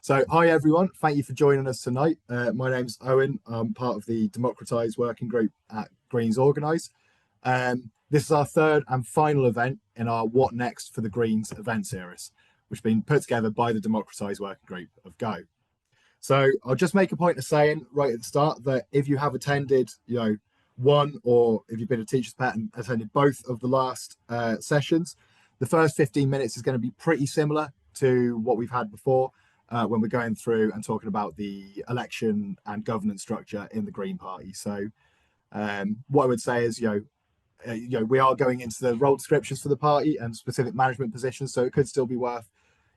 So, hi everyone, thank you for joining us tonight. My name's Owen. I'm part of the Democratise working group at Greens Organise. This is our third and final event in our What Next for the Greens event series, which has been put together by the Democratise working group of Go. So I'll just make a point of saying right at the start that if you have attended, one, or if you've been a teacher's pet and attended both of the last sessions, the first 15 minutes is going to be pretty similar to what we've had before when we're going through and talking about the election and governance structure in the Green Party. So what I would say is, we are going into the role descriptions for the party and specific management positions, so it could still be worth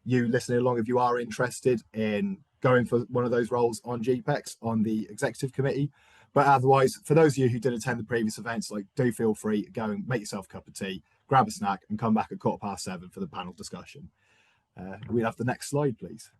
you listening along if you are interested in going for one of those roles on GPEx on the executive committee. But otherwise, for those of you who did attend the previous events, do feel free to go and make yourself a cup of tea, grab a snack, and come back at 7:15 for the panel discussion. We'll have the next slide, please.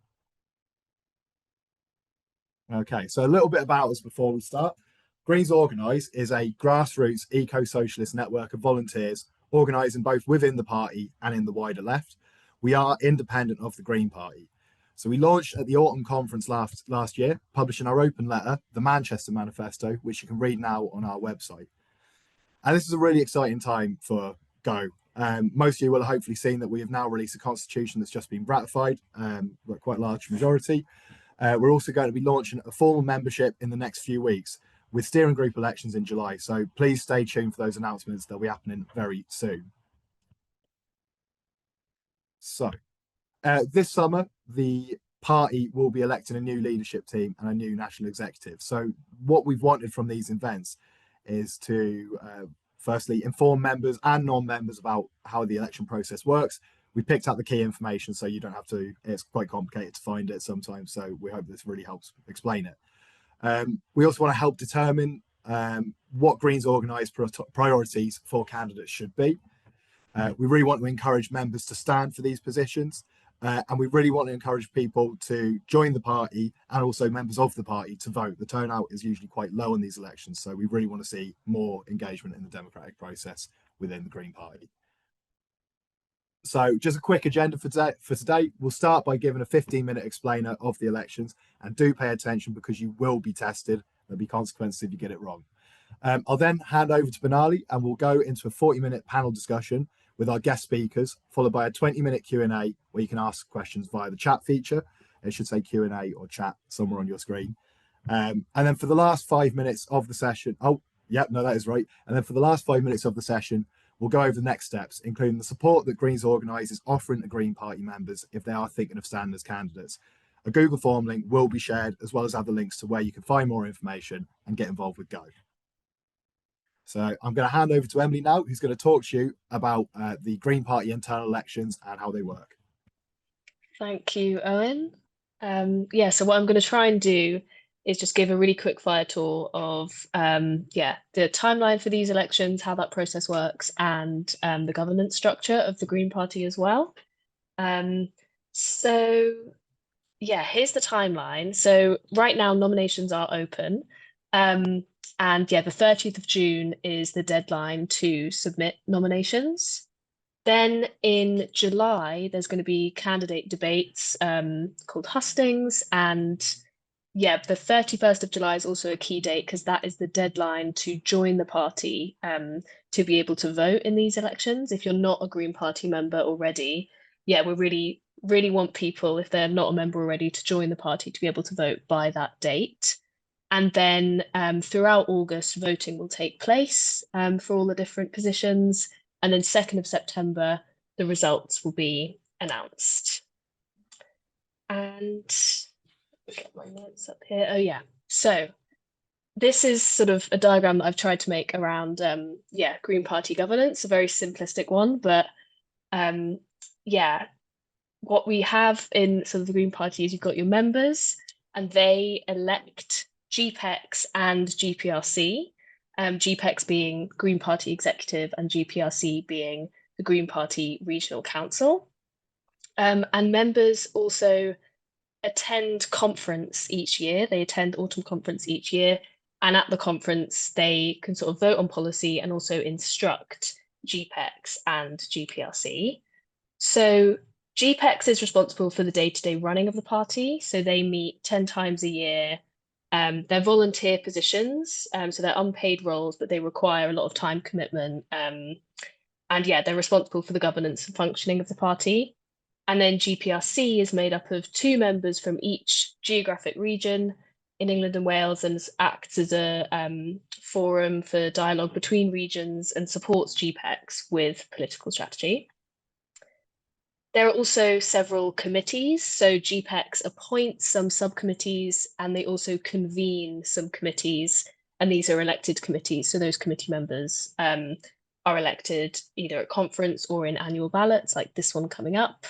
Okay, so a little bit about us before we start. Greens Organise is a grassroots eco-socialist network of volunteers organising both within the party and in the wider left. We are independent of the Green Party. So we launched at the autumn conference last year, publishing our open letter, the Manchester Manifesto, which you can read now on our website. And this is a really exciting time for Go. Most of you will have hopefully seen that we have now released a constitution that's just been ratified, quite a large majority. We're also going to be launching a formal membership in the next few weeks with steering group elections in July. So please stay tuned for those announcements. They'll be happening very soon. So this summer, the party will be electing a new leadership team and a new national executive. So what we've wanted from these events is to firstly inform members and non-members about how the election process works. We picked out the key information so you don't have to, it's quite complicated to find it sometimes, so we hope this really helps explain it. We also want to help determine what Greens Organise priorities for candidates should be. We really want to encourage members to stand for these positions, and we really want to encourage people to join the party and also members of the party to vote. The turnout is usually quite low in these elections, so we really want to see more engagement in the democratic process within the Green Party. So just a quick agenda for today. We'll start by giving a 15-minute explainer of the elections, and do pay attention because you will be tested. There'll be consequences if you get it wrong. I'll then hand over to Benali and we'll go into a 40-minute panel discussion with our guest speakers, followed by a 20-minute Q&A where you can ask questions via the chat feature. It should say Q&A or chat somewhere on your screen. And then for the last 5 minutes of the session, that is right. And then for the last 5 minutes of the session, we'll go over the next steps, including the support that Greens Organise is offering to Green Party members if they are thinking of standing as candidates. A Google form link will be shared, as well as other links to where you can find more information and get involved with Go. So I'm going to hand over to Emily now, who's going to talk to you about the Green Party internal elections and how they work. Thank you, Owen. So what I'm going to try and do is just give a really quick fire tour of the timeline for these elections, how that process works, and the governance structure of the Green Party as well. Here's the timeline. So right now nominations are open. The 30th of June is the deadline to submit nominations. Then in July, there's going to be candidate debates called hustings, and the 31st of July is also a key date because that is the deadline to join the party to be able to vote in these elections. If you're not a Green Party member already, we really want people, if they're not a member already, to join the party to be able to vote by that date. And then throughout August, voting will take place for all the different positions. And then 2nd of September, the results will be announced. And get my notes up here. So this is sort of a diagram that I've tried to make around Green Party governance, a very simplistic one, but what we have in sort of the Green Party is you've got your members and they elect GPEx and GPRC, GPEx being Green Party Executive and GPRC being the Green Party Regional Council. And members also attend conference each year. They attend autumn conference each year. And at the conference, they can sort of vote on policy and also instruct GPEx and GPRC. So GPEx is responsible for the day-to-day running of the party. So they meet 10 times a year. They're volunteer positions, so they're unpaid roles, but they require a lot of time commitment. And yeah, they're responsible for the governance and functioning of the party. And then GPRC is made up of 2 members from each geographic region in England and Wales, and acts as a forum for dialogue between regions and supports GPEx with political strategy. There are also several committees. So GPEx appoints some subcommittees and they also convene some committees, and these are elected committees. So those committee members are elected either at conference or in annual ballots, like this one coming up.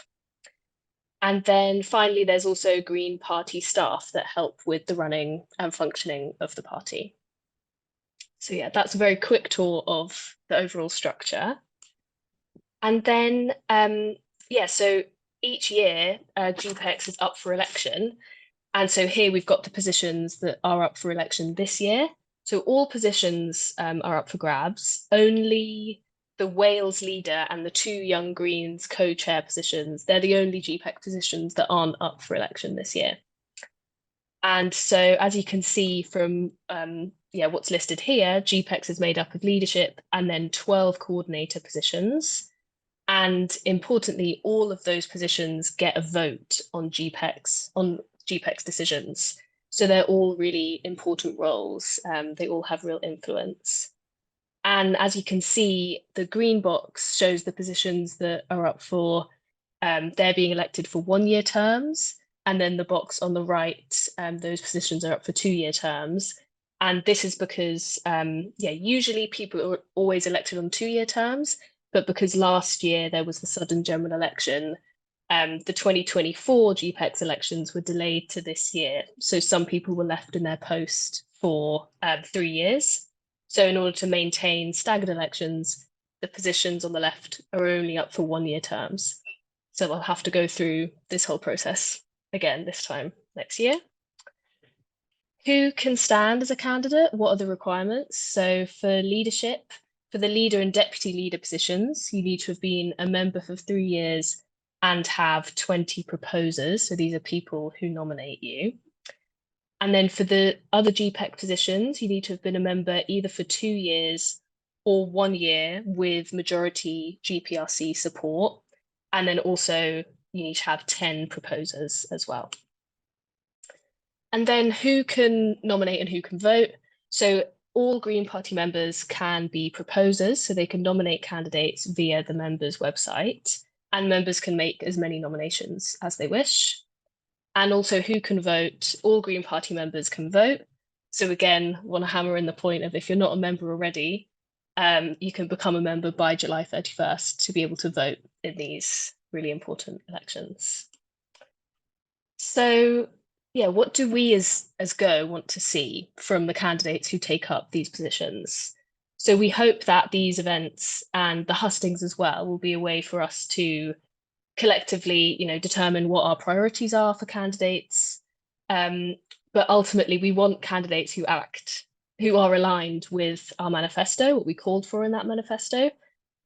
And then finally, there's also Green Party staff that help with the running and functioning of the party. So yeah, that's a very quick tour of the overall structure. And then, yeah, so each year, GPEx is up for election. And so here we've got the positions that are up for election this year. So all positions are up for grabs. Only the Wales leader and the 2 Young Greens co-chair positions, they're the only GPEx positions that aren't up for election this year. And so as you can see from what's listed here, GPEx is made up of leadership and then 12 coordinator positions. And importantly, all of those positions get a vote on GPEx decisions. So they're all really important roles. They all have real influence. And as you can see, the green box shows the positions that are up for, they're being elected for 1-year terms. And then the box on the right, those positions are up for 2-year terms. And this is because, usually people are always elected on 2-year terms, but because last year there was the sudden general election, the 2024 GPEx elections were delayed to this year. So some people were left in their post for 3 years. So in order to maintain staggered elections, the positions on the left are only up for 1-year terms. So we'll have to go through this whole process again this time next year. Who can stand as a candidate? What are the requirements? So for leadership, for the leader and deputy leader positions, you need to have been a member for 3 years and have 20 proposers. So these are people who nominate you. And then for the other GPEx positions, you need to have been a member either for 2 years or 1 year with majority GPRC support. And then also you need to have 10 proposers as well. And then who can nominate and who can vote? So all Green Party members can be proposers, so they can nominate candidates via the members' website, and members can make as many nominations as they wish. And also who can vote? All Green Party members can vote. So again, want to hammer in the point of if you're not a member already, you can become a member by July 31st to be able to vote in these really important elections. So yeah, what do we as Go want to see from the candidates who take up these positions? So we hope that these events and the hustings as well will be a way for us to collectively, determine what our priorities are for candidates. But ultimately, we want candidates who are aligned with our manifesto, what we called for in that manifesto,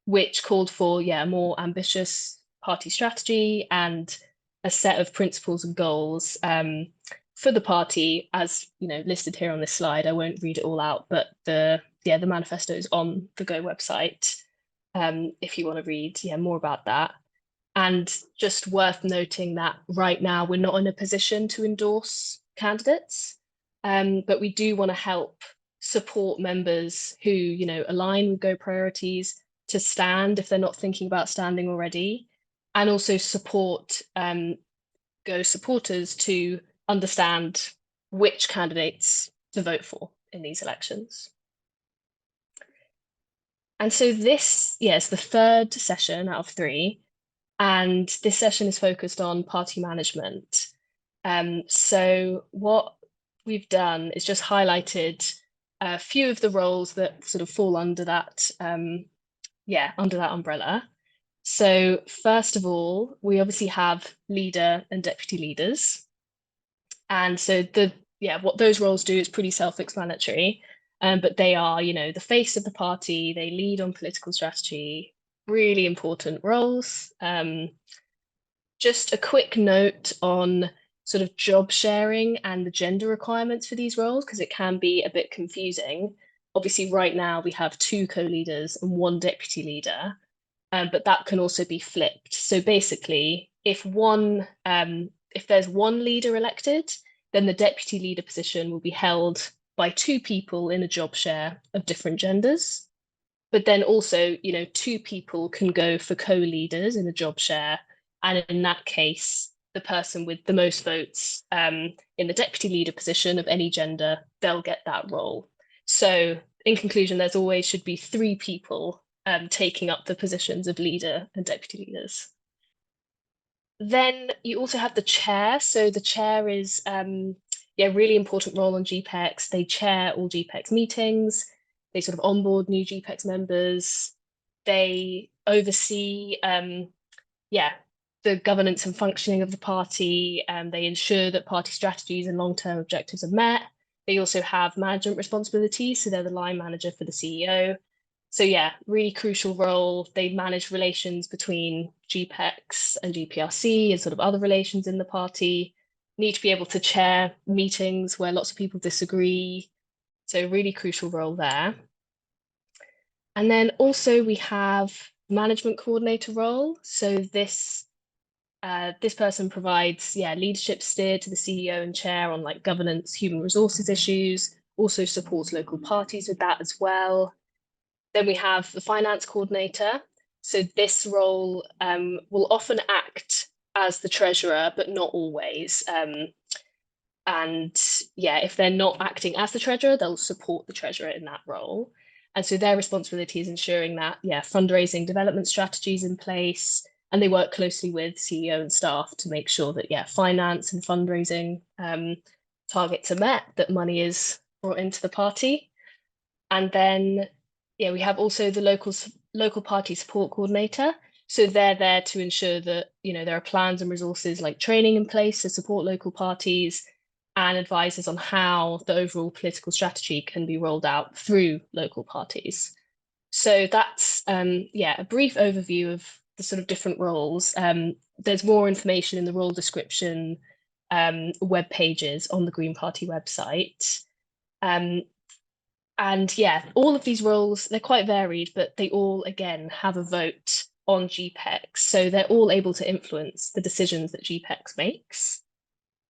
which called for, a more ambitious party strategy and a set of principles and goals for the party, as listed here on this slide. I won't read it all out, but the manifesto is on the Go website if you want to read more about that. And just worth noting that right now we're not in a position to endorse candidates, but we do want to help support members who align with Go priorities to stand if they're not thinking about standing already, and also support Go supporters to understand which candidates to vote for in these elections. And so this is the 3rd session out of 3. And this session is focused on party management. So what we've done is just highlighted a few of the roles that sort of fall under that, under that umbrella. So first of all, we obviously have leader and deputy leaders. And so what those roles do is pretty self-explanatory, but they are, the face of the party, they lead on political strategy, really important roles. Just a quick note on sort of job sharing and the gender requirements for these roles, because it can be a bit confusing. Obviously, right now we have 2 co-leaders and 1 deputy leader, but that can also be flipped. So basically, if there's 1 leader elected, then the deputy leader position will be held by 2 people in a job share of different genders. But then also, 2 people can go for co-leaders in a job share. And in that case, the person with the most votes in the deputy leader position of any gender, they'll get that role. So in conclusion, there's always should be 3 people taking up the positions of leader and deputy leaders. Then you also have the chair. So the chair is really important role on GPEx. They chair all GPEx meetings. They sort of onboard new GPEx members. They oversee the governance and functioning of the party. They ensure that party strategies and long-term objectives are met. They also have management responsibilities, so they're the line manager for the CEO. So yeah, really crucial role. They manage relations between GPEx and GPRC and sort of other relations in the party. Need to be able to chair meetings where lots of people disagree. So really crucial role there. And then also we have management coordinator role. So this person provides leadership steer to the CEO and chair on like governance, human resources issues, also supports local parties with that as well. Then we have the finance coordinator. So this role will often act as the treasurer, but not always. If they're not acting as the treasurer, they'll support the treasurer in that role. And so their responsibility is ensuring that, fundraising development strategies in place, and they work closely with CEO and staff to make sure that, finance and fundraising targets are met, that money is brought into the party. And then we have also the local party support coordinator. So they're there to ensure that, there are plans and resources like training in place to support local parties and advises on how the overall political strategy can be rolled out through local parties. So that's, a brief overview of the sort of different roles. There's more information in the role description web pages on the Green Party website. All of these roles, they're quite varied, but they all, again, have a vote on GPEx. So they're all able to influence the decisions that GPEx makes.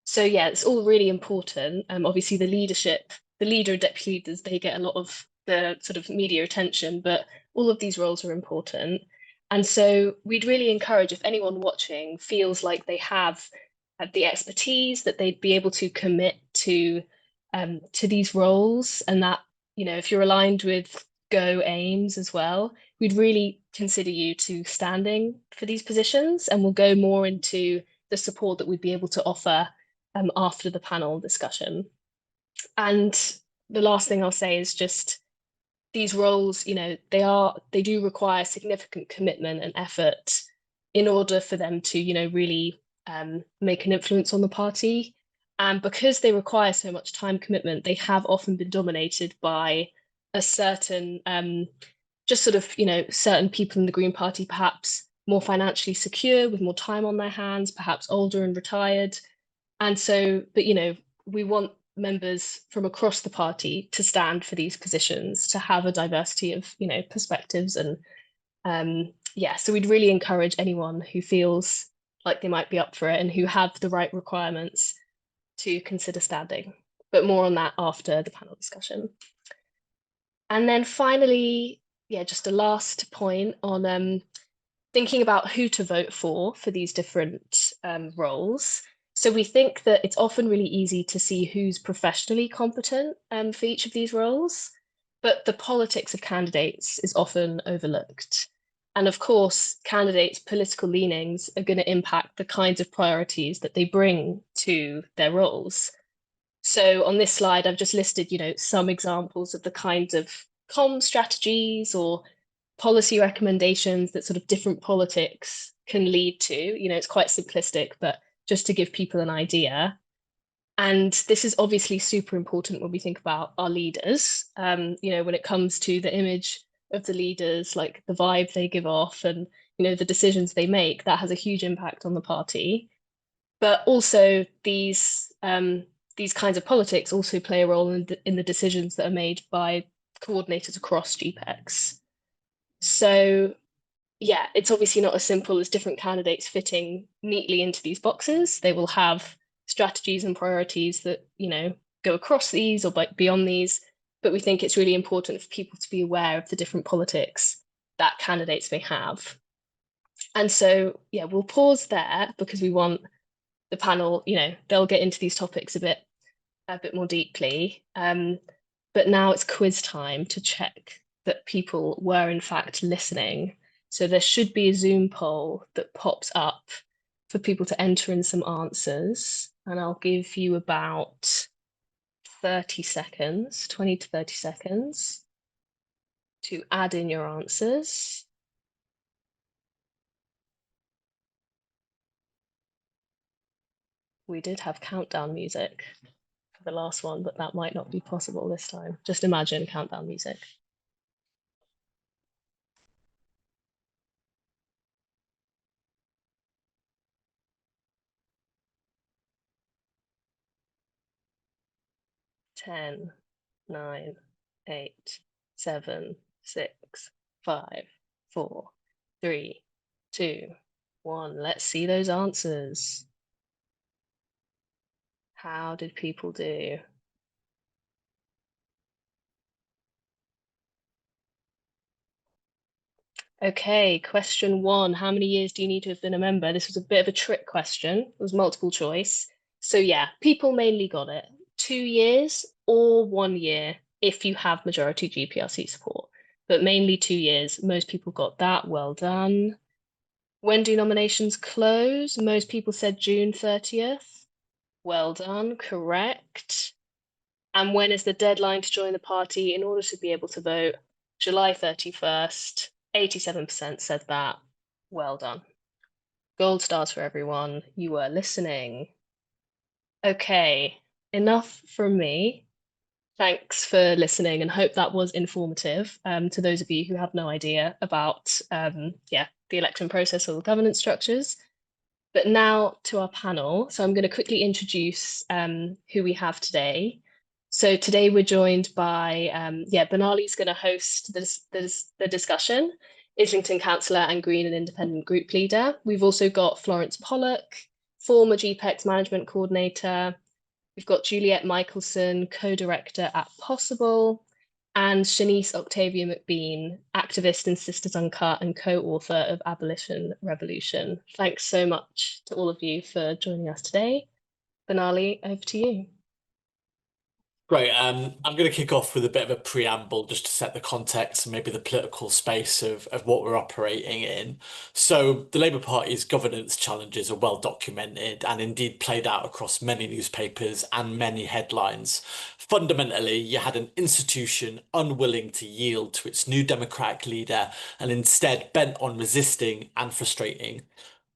So it's all really important. Obviously, the leader and deputy leaders, they get a lot of the sort of media attention, but all of these roles are important. And so we'd really encourage, if anyone watching feels like they have the expertise, that they'd be able to commit to these roles, and that, if you're aligned with Go aims as well, we'd really consider you to standing for these positions, and we'll go more into the support that we'd be able to offer after the panel discussion. And the last thing I'll say is just these roles, they do require significant commitment and effort in order for them to, really make an influence on the party. And because they require so much time commitment, they have often been dominated by a certain, certain people in the Green Party, perhaps more financially secure, with more time on their hands, perhaps older and retired. And so, but, we want members from across the party to stand for these positions, to have a diversity of, perspectives. And so we'd really encourage anyone who feels like they might be up for it and who have the right requirements to consider standing. But more on that after the panel discussion. And then finally, just a last point on thinking about who to vote for these different roles. So we think that it's often really easy to see who's professionally competent for each of these roles, but the politics of candidates is often overlooked. And of course, candidates' political leanings are going to impact the kinds of priorities that they bring to their roles. So on this slide, I've just listed, some examples of the kinds of comm strategies or policy recommendations that sort of different politics can lead to. It's quite simplistic, but just to give people an idea. And this is obviously super important when we think about our leaders, when it comes to the image of the leaders, like the vibe they give off, and, you know, the decisions they make, that has a huge impact on the party. But also these kinds of politics also play a role in the decisions that are made by coordinators across GPEx. So yeah, it's obviously not as simple as different candidates fitting neatly into these boxes. They will have strategies and priorities that, you know, go across these or beyond these. But we think it's really important for people to be aware of the different politics that candidates may have. And so, yeah, we'll pause there because we want the panel, you know, they'll get into these topics a bit more deeply. But now it's quiz time to check that people were in fact listening. So there should be a Zoom poll that pops up for people to enter in some answers. And I'll give you about 30 seconds, 20 to 30 seconds to add in your answers. We did have countdown music for the last one, but that might not be possible this time. Just imagine countdown music. 10, 9, 8, 7, 6, 5, 4, 3, 2, 1. Let's see those answers. How did people do? Okay, question 1. How many years do you need to have been a member? This was a bit of a trick question. It was multiple choice. So yeah, people mainly got it. 2 years or 1 year if you have majority GPRC support. But mainly 2 years. Most people got that. Well done. When do nominations close? Most people said June 30th. Well done, correct. And when is the deadline to join the party in order to be able to vote? July 31st. 87% said that. Well done. Gold stars for everyone. You were listening. Okay, enough from me. Thanks for listening and hope that was informative to those of you who have no idea about the election process or the governance structures. But now to our panel. So I'm going to quickly introduce who we have today. So today we're joined by, Benali's going to host the discussion, Islington Councillor and Green and Independent Group Leader. We've also got Florence Pollock, former GPEx Management Coordinator. We've got Juliet Michaelson, co-director at Possible, and Shanice Octavia McBean, activist in Sisters Uncut and co-author of Abolition Revolution. Thanks so much to all of you for joining us today. Benali, over to you. Great. I'm going to kick off with a bit of a preamble just to set the context and maybe the political space of what we're operating in. So the Labour Party's governance challenges are well documented and indeed played out across many newspapers and many headlines. Fundamentally, you had an institution unwilling to yield to its new democratic leader and instead bent on resisting and frustrating.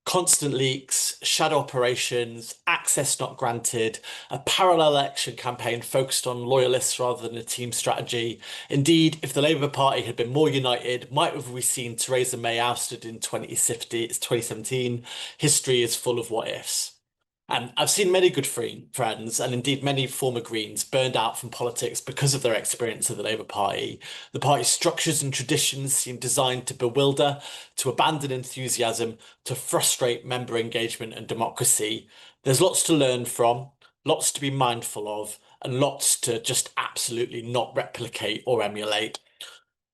Constant leaks, shadow operations, access not granted, a parallel election campaign focused on loyalists rather than a team strategy. Indeed, if the Labour Party had been more united, might have we seen Theresa May ousted in 2017? History is full of what ifs. I've seen many good friends, and indeed many former Greens, burned out from politics because of their experience of the Labour Party. The party's structures and traditions seem designed to bewilder, to abandon enthusiasm, to frustrate member engagement and democracy. There's lots to learn from, lots to be mindful of, and lots to just absolutely not replicate or emulate.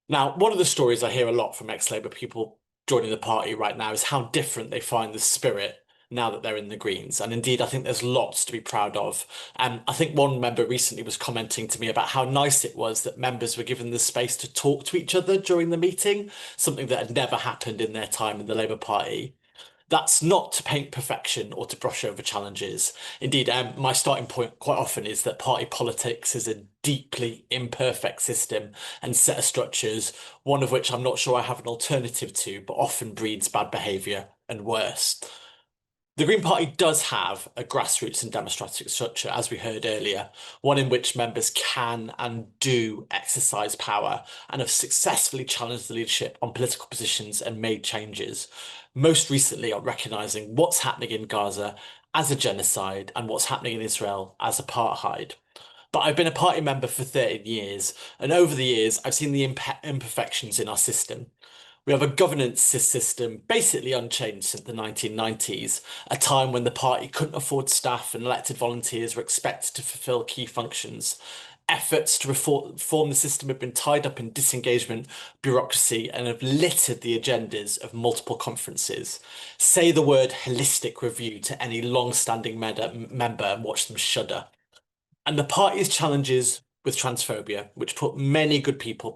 Now, one of the stories I hear a lot from ex-Labour people joining the party right now is how different they find the spirit now that they're in the Greens. And indeed, I think there's lots to be proud of. And I think one member recently was commenting to me about how nice it was that members were given the space to talk to each other during the meeting, something that had never happened in their time in the Labour Party. That's not to paint perfection or to brush over challenges. Indeed, my starting point quite often is that party politics is a deeply imperfect system and set of structures, one of which I'm not sure I have an alternative to, but often breeds bad behaviour and worse. The Green Party does have a grassroots and democratic structure, as we heard earlier, one in which members can and do exercise power and have successfully challenged the leadership on political positions and made changes, most recently on recognising what's happening in Gaza as a genocide and what's happening in Israel as apartheid. But I've been a party member for 13 years, and over the years, I've seen the imperfections in our system. We have a governance system basically unchanged since the 1990s, a time when the party couldn't afford staff and elected volunteers were expected to fulfil key functions. Efforts to reform the system have been tied up in disengagement, bureaucracy, and have littered the agendas of multiple conferences. Say the word holistic review to any long-standing member and watch them shudder. And the party's challenges with transphobia, which put many good people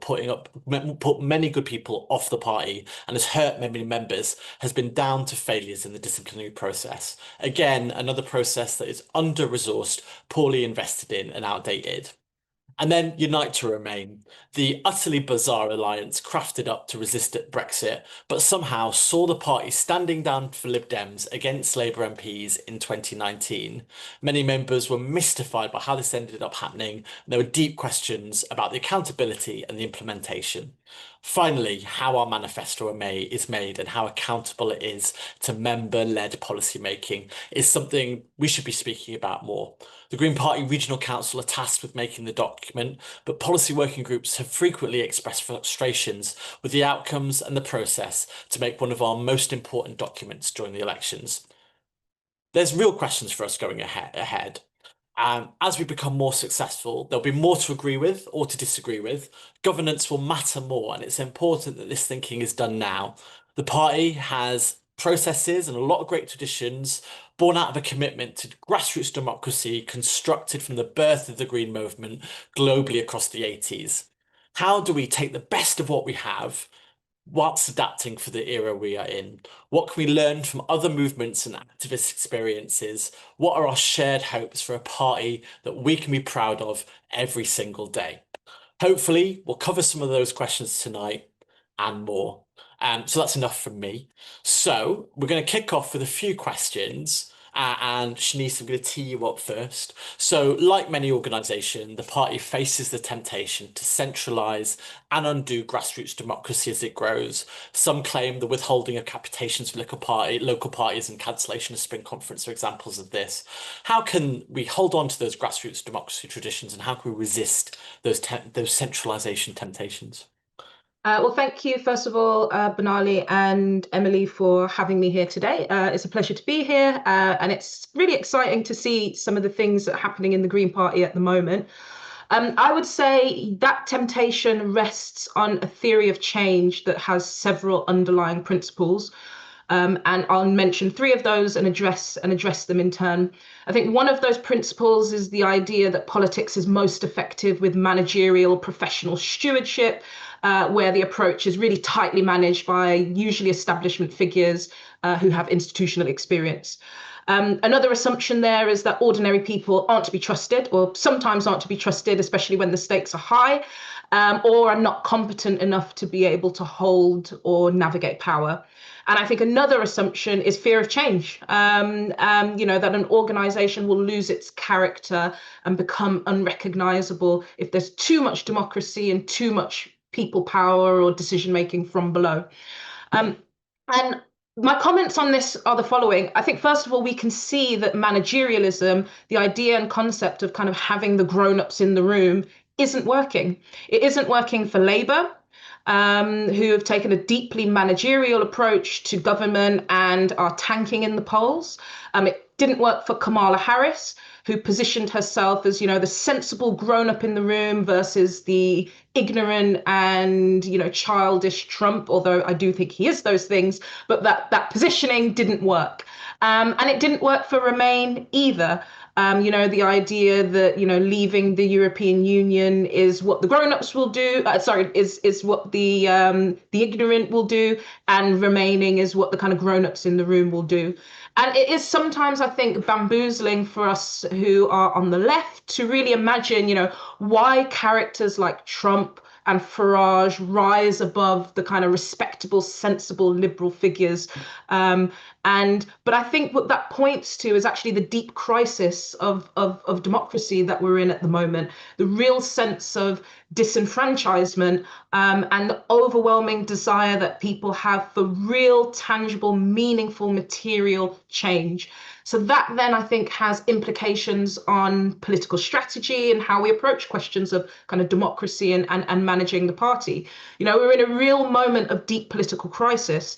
off the party and has hurt many members, has been down to failures in the disciplinary process. Again, another process that is under-resourced, poorly invested in, and outdated. And then Unite to Remain, the utterly bizarre alliance crafted up to resist Brexit, but somehow saw the party standing down for Lib Dems against Labour MPs in 2019. Many members were mystified by how this ended up happening, and there were deep questions about the accountability and the implementation. Finally, how our manifesto is made and how accountable it is to member-led policy making is something we should be speaking about more. The Green Party Regional Council are tasked with making the document, but policy working groups have frequently expressed frustrations with the outcomes and the process to make one of our most important documents during the elections. There's real questions for us going ahead. As we become more successful, there'll be more to agree with or to disagree with. Governance will matter more, and it's important that this thinking is done now. The party has processes and a lot of great traditions born out of a commitment to grassroots democracy constructed from the birth of the Green movement globally across the 80s. How do we take the best of what we have whilst adapting for the era we are in? What can we learn from other movements and activist experiences? What are our shared hopes for a party that we can be proud of every single day? Hopefully, we'll cover some of those questions tonight and more. So that's enough from me. So we're going to kick off with a few questions. And Shanice, I'm going to tee you up first. So like many organisations, the party faces the temptation to centralise and undo grassroots democracy as it grows. Some claim the withholding of capitations for local parties and cancellation of Spring Conference are examples of this. How can we hold on to those grassroots democracy traditions, and how can we resist those centralisation temptations? Well, thank you, first of all, Benali and Emily, for having me here today. It's a pleasure to be here, and it's really exciting to see some of the things that are happening in the Green Party at the moment. I would say that temptation rests on a theory of change that has several underlying principles. And I'll mention three of those and address them in turn. I think one of those principles is the idea that politics is most effective with managerial professional stewardship, where the approach is really tightly managed by usually establishment figures who have institutional experience. Another assumption there is that ordinary people aren't to be trusted, or sometimes aren't to be trusted, especially when the stakes are high, or are not competent enough to be able to hold or navigate power. And I think another assumption is fear of change, that an organisation will lose its character and become unrecognisable if there's too much democracy and too much people power or decision making from below. And my comments on this are the following. I think, first of all, we can see that managerialism, the idea and concept of kind of having the grown-ups in the room, isn't working. It isn't working for Labour, who have taken a deeply managerial approach to government and are tanking in the polls. It didn't work for Kamala Harris, who positioned herself as, the sensible grown-up in the room versus the ignorant and, childish Trump, although I do think he is those things, but that positioning didn't work. And it didn't work for Remain either. The idea that, leaving the European Union is what the grown-ups will do, is what the ignorant will do, and remaining is what the kind of grown-ups in the room will do. And it is sometimes, I think, bamboozling for us who are on the left to really imagine, why characters like Trump and Farage rise above the kind of respectable, sensible liberal figures. But I think what that points to is actually the deep crisis of democracy that we're in at the moment, the real sense of disenfranchisement, and the overwhelming desire that people have for real, tangible, meaningful, material change. So that then I think has implications on political strategy and how we approach questions of kind of democracy and managing the party. You know, we're in a real moment of deep political crisis.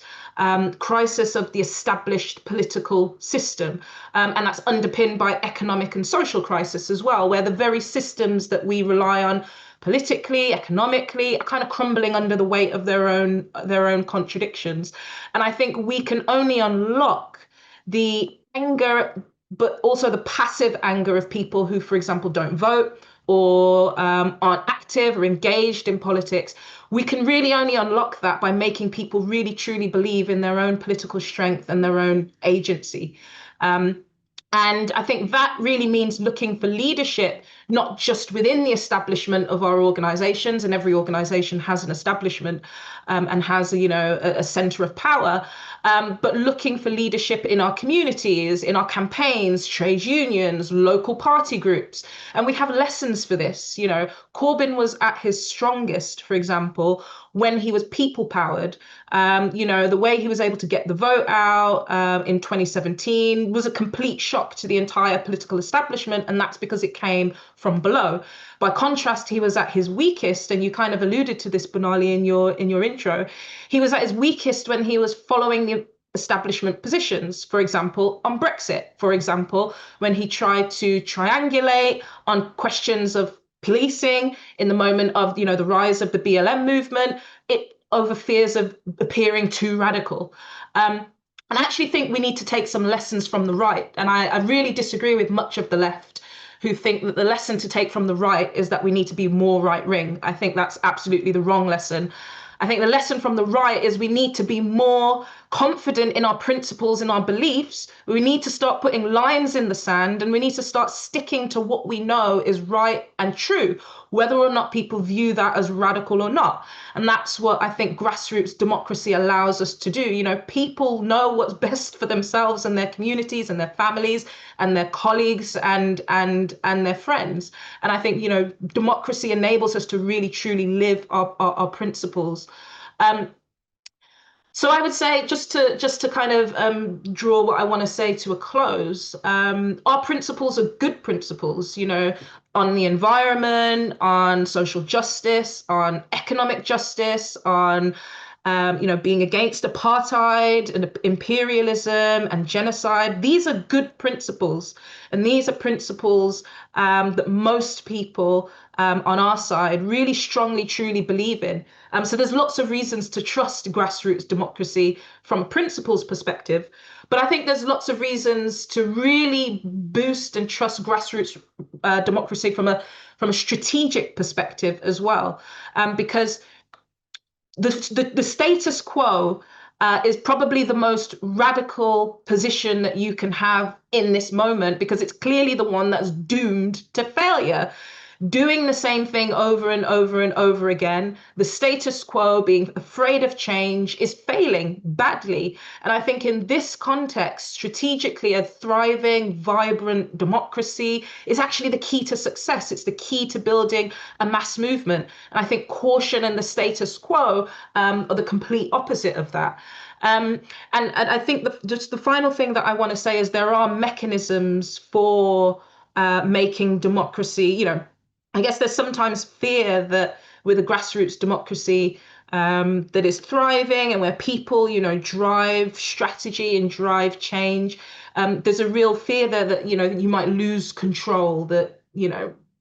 Crisis of the established political system. And that's underpinned by economic and social crisis as well, where the very systems that we rely on politically, economically, are kind of crumbling under the weight of their own contradictions. And I think we can only unlock the anger, but also the passive anger of people who, for example, don't vote or aren't active or engaged in politics. We can really only unlock that by making people really truly believe in their own political strength and their own agency. And I think that really means looking for leadership, not just within the establishment of our organizations, and every organization has an establishment and has a center of power, but looking for leadership in our communities, in our campaigns, trade unions, local party groups. And we have lessons for this. You know, Corbyn was at his strongest, for example, when he was people powered. The way he was able to get the vote out in 2017 was a complete shock to the entire political establishment, and that's because it came from below. By contrast, he was at his weakest, and you kind of alluded to this, Benali, in your intro. He was at his weakest when he was following the establishment positions, for example, on Brexit, for example, when he tried to triangulate on questions of policing in the moment of, the rise of the BLM movement, over fears of appearing too radical. And I actually think we need to take some lessons from the right. And I really disagree with much of the left who think that the lesson to take from the right is that we need to be more right-wing. I think that's absolutely the wrong lesson. I think the lesson from the right is we need to be more confident in our principles and our beliefs. We need to start putting lines in the sand, and we need to start sticking to what we know is right and true, whether or not people view that as radical or not. And that's what I think grassroots democracy allows us to do. People know what's best for themselves and their communities and their families and their colleagues and their friends. And I think, democracy enables us to really, truly live our principles. So I would say, just to kind of draw what I want to say to a close, our principles are good principles, on the environment, on social justice, on economic justice, on being against apartheid and imperialism and genocide. These are good principles, and these are principles that most people on our side really strongly, truly believe in. So there's lots of reasons to trust grassroots democracy from a principles perspective, but I think there's lots of reasons to really boost and trust grassroots democracy from a strategic perspective as well, because the status quo is probably the most radical position that you can have in this moment, because it's clearly the one that's doomed to failure. Doing the same thing over and over and over again, the status quo, being afraid of change, is failing badly. And I think in this context, strategically, a thriving, vibrant democracy is actually the key to success. It's the key to building a mass movement. And I think caution and the status quo are the complete opposite of that. And I think just the final thing that I want to say is there are mechanisms for making democracy, I guess there's sometimes fear that with a grassroots democracy that is thriving and where people, drive strategy and drive change, there's a real fear there that, you might lose control, that,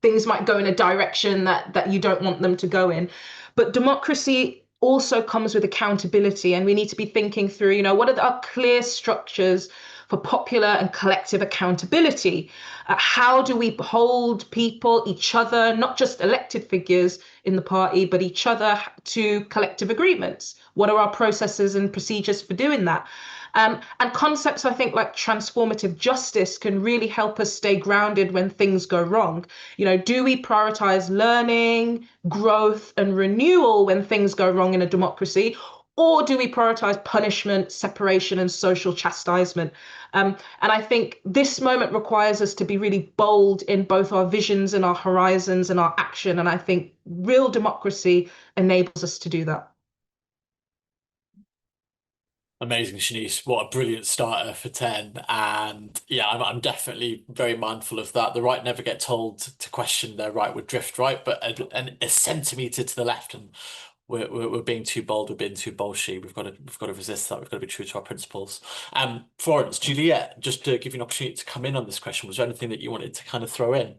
things might go in a direction that you don't want them to go in. But democracy also comes with accountability, and we need to be thinking through, what are our clear structures for popular and collective accountability. How do we hold people, each other, not just elected figures in the party, but each other to collective agreements? What are our processes and procedures for doing that? And concepts, I think, like transformative justice can really help us stay grounded when things go wrong. You know, do we prioritize learning, growth, and renewal when things go wrong in a democracy? Or do we prioritize punishment, separation, and social chastisement? And I think this moment requires us to be really bold in both our visions and our horizons and our action. And I think real democracy enables us to do that. Amazing, Shanice. What a brilliant starter for 10. And yeah, I'm definitely very mindful of that. The right never get told to question their right would drift right, but a centimetre to the left, and we're being too bold, we're being too bolshy. We've got to resist that. We've got to be true to our principles. Florence, Juliet, just to give you an opportunity to come in on this question, was there anything that you wanted to kind of throw in?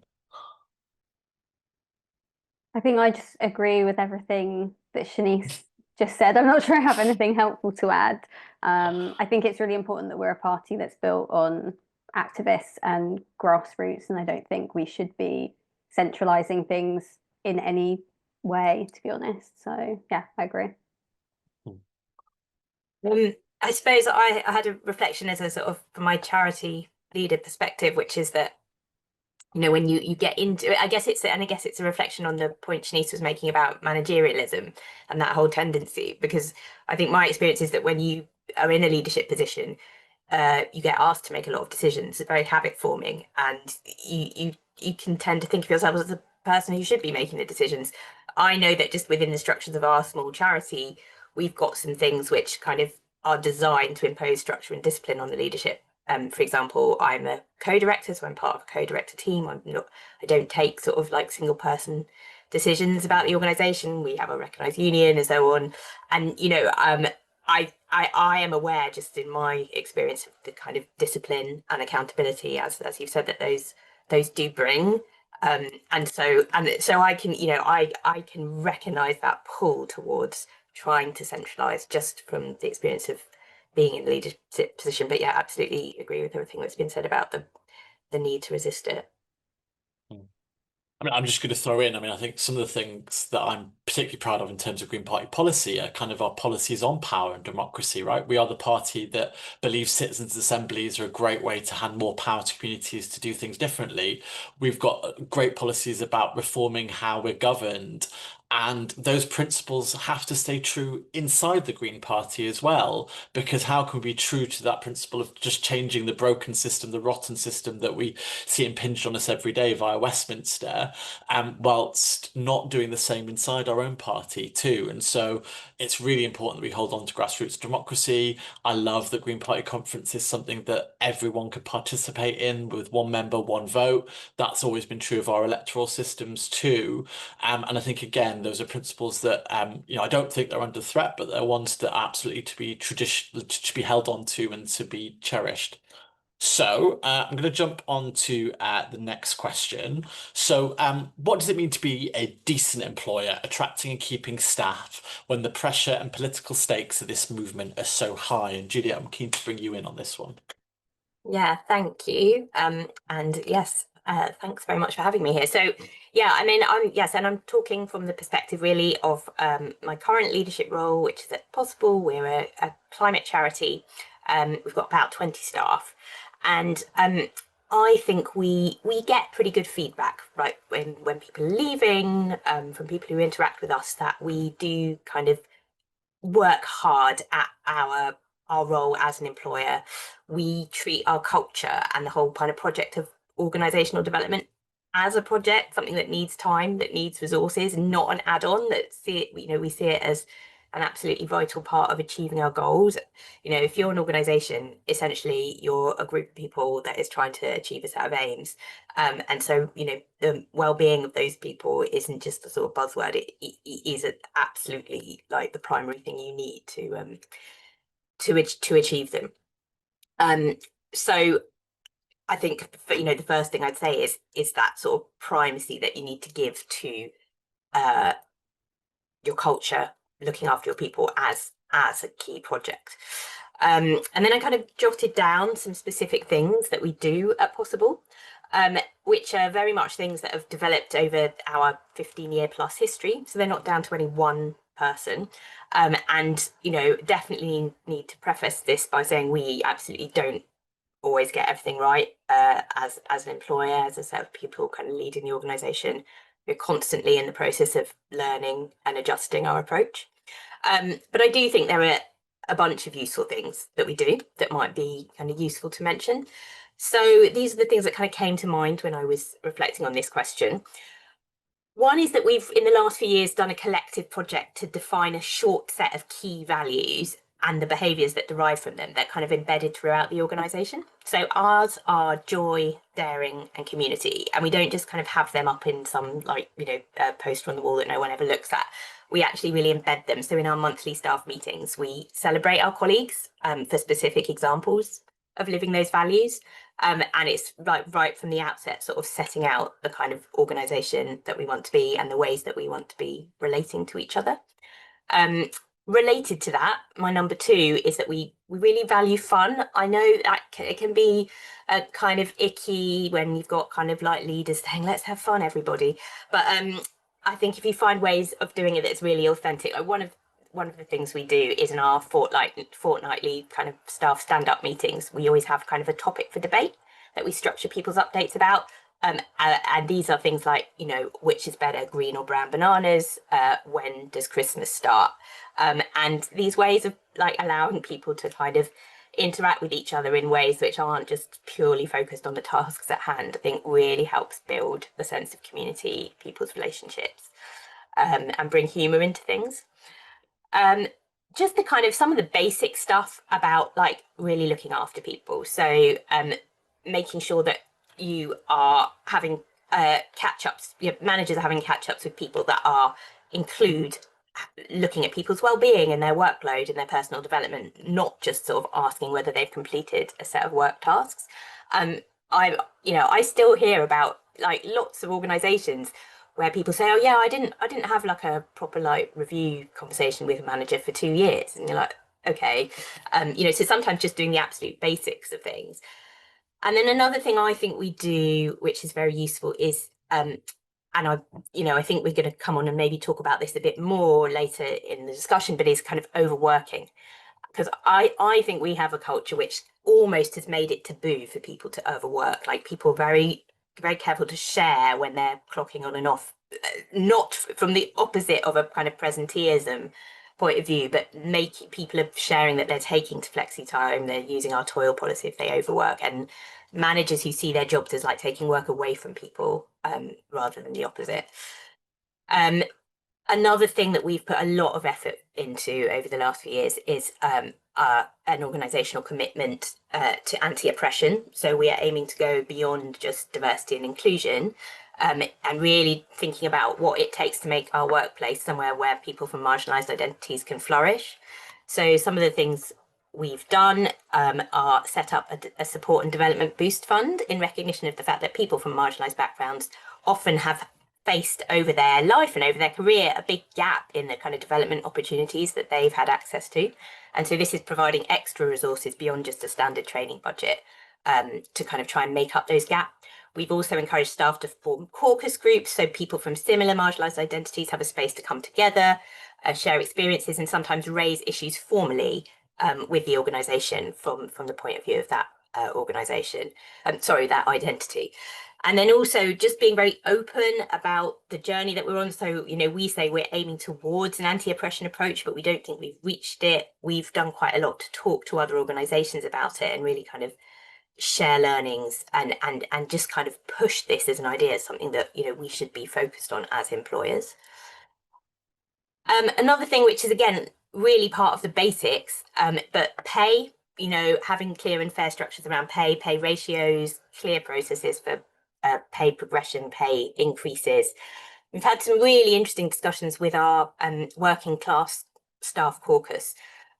I think I just agree with everything that Shanice just said. I'm not sure I have anything helpful to add. I think it's really important that we're a party that's built on activists and grassroots, and I don't think we should be centralising things in any way, to be honest. So yeah, I agree. I suppose I had a reflection as a sort of from my charity leader perspective, which is that, you know, when you get into it, I guess it's a reflection on the point Shanice was making about managerialism and that whole tendency, because I think my experience is that when you are in a leadership position, you get asked to make a lot of decisions. It's very habit forming, and you can tend to think of yourself as the person who should be making the decisions. I know that just within the structures of our small charity, we've got some things which kind of are designed to impose structure and discipline on the leadership. For example, I'm a co-director, so I'm part of a co-director team. I don't take sort of like single person decisions about the organisation. We have a recognised union and so on. And, you know, I am aware, just in my experience, of the kind of discipline and accountability, as you've said, that those do bring. And so I can, you know, I can recognise that pull towards trying to centralise just from the experience of being in a leadership position. But yeah, absolutely agree with everything that's been said about the need to resist it. I mean, I'm just going to throw in, I mean, I think some of the things that I'm particularly proud of in terms of Green Party policy are kind of our policies on power and democracy, right? We are the party that believes citizens' assemblies are a great way to hand more power to communities to do things differently. We've got great policies about reforming how we're governed. And those principles have to stay true inside the Green Party as well, because how can we be true to that principle of just changing the broken system, the rotten system that we see impinged on us every day via Westminster, whilst not doing the same inside our own party too? And so it's really important that we hold on to grassroots democracy. I love that Green Party conference is something that everyone could participate in with one member, one vote. That's always been true of our electoral systems too. And I think, again, those are principles that you know, I don't think they're under threat, but they're ones that are absolutely to be held on to and to be cherished. So I'm going to jump on to the next question. So what does it mean to be a decent employer, attracting and keeping staff when the pressure and political stakes of this movement are so high? And Juliet, I'm keen to bring you in on this one. Yeah, thank you. And yes, thanks very much for having me here. So yeah, I mean, I'm talking from the perspective really of my current leadership role, which is at Possible. We're a climate charity. We've got about 20 staff, and I think we get pretty good feedback, right, when people are leaving, from people who interact with us, that we do kind of work hard at our role as an employer. We treat our culture and the whole kind of project of organisational development as a project, something that needs time, that needs resources, and not an add-on. We see it as an absolutely vital part of achieving our goals. You know, if you're an organisation, essentially you're a group of people that is trying to achieve a set of aims. And so, you know, the well-being of those people isn't just a sort of buzzword. It is absolutely like the primary thing you need to achieve them. So I think, you know, the first thing I'd say is that sort of primacy that you need to give to your culture, looking after your people as a key project. And then I kind of jotted down some specific things that we do at Possible, which are very much things that have developed over our 15-year plus history. So they're not down to any one person. And, you know, definitely need to preface this by saying we absolutely don't always get everything right as an employer, as a set of people kind of leading the organisation. We're constantly in the process of learning and adjusting our approach. But I do think there are a bunch of useful things that we do that might be kind of useful to mention. So these are the things that kind of came to mind when I was reflecting on this question. One is that we've, in the last few years, done a collective project to define a short set of key values and the behaviours that derive from them. They're kind of embedded throughout the organisation. So ours are joy, daring and community. And we don't just kind of have them up in some, like, you know, poster on the wall that no one ever looks at. We actually really embed them. So in our monthly staff meetings, we celebrate our colleagues for specific examples of living those values. And it's right from the outset, sort of setting out the kind of organisation that we want to be and the ways that we want to be relating to each other. Related to that, my number 2 is that we really value fun. I know that it can be a kind of icky when you've got kind of like leaders saying, let's have fun, everybody. But I think if you find ways of doing it that's really authentic, like one of the things we do is in our fortnightly kind of staff stand-up meetings, we always have kind of a topic for debate that we structure people's updates about. And these are things like, you know, which is better, green or brown bananas? When does Christmas start? And these ways of like allowing people to kind of interact with each other in ways which aren't just purely focused on the tasks at hand, I think really helps build the sense of community, people's relationships, and bring humour into things. Just the kind of some of the basic stuff about like really looking after people. So making sure that you are having catch-ups, managers are having catch-ups with people that include looking at people's well-being and their workload and their personal development, not just sort of asking whether they've completed a set of work tasks. I still hear about like lots of organisations where people say, oh yeah, I didn't have like a proper like review conversation with a manager for 2 years, and you're like, okay, so sometimes just doing the absolute basics of things. And then another thing I think we do, which is very useful, is and I think we're going to come on and maybe talk about this a bit more later in the discussion, but is kind of overworking, because I think we have a culture which almost has made it taboo for people to overwork. Like people are very, very careful to share when they're clocking on and off, not from the opposite of a kind of presenteeism point of view, but people are sharing that they're taking to flexi time, they're using our toil policy if they overwork, and managers who see their jobs as like taking work away from people rather than the opposite. Another thing that we've put a lot of effort into over the last few years is an organisational commitment to anti-oppression. So we are aiming to go beyond just diversity and inclusion, and really thinking about what it takes to make our workplace somewhere where people from marginalised identities can flourish. So some of the things we've done are set up a support and development boost fund in recognition of the fact that people from marginalised backgrounds often have faced over their life and over their career a big gap in the kind of development opportunities that they've had access to. And so this is providing extra resources beyond just a standard training budget to kind of try and make up those gaps. We've also encouraged staff to form caucus groups, so people from similar marginalised identities have a space to come together, share experiences, and sometimes raise issues formally with the organisation from the point of view of that that identity. And then also just being very open about the journey that we're on. So, we say we're aiming towards an anti-oppression approach, but we don't think we've reached it. We've done quite a lot to talk to other organisations about it and really kind of share learnings and just kind of push this as an idea, as something that, we should be focused on as employers. Another thing, which is, again, really part of the basics, but pay, having clear and fair structures around pay ratios, clear processes for pay progression, pay increases. We've had some really interesting discussions with our working class staff caucus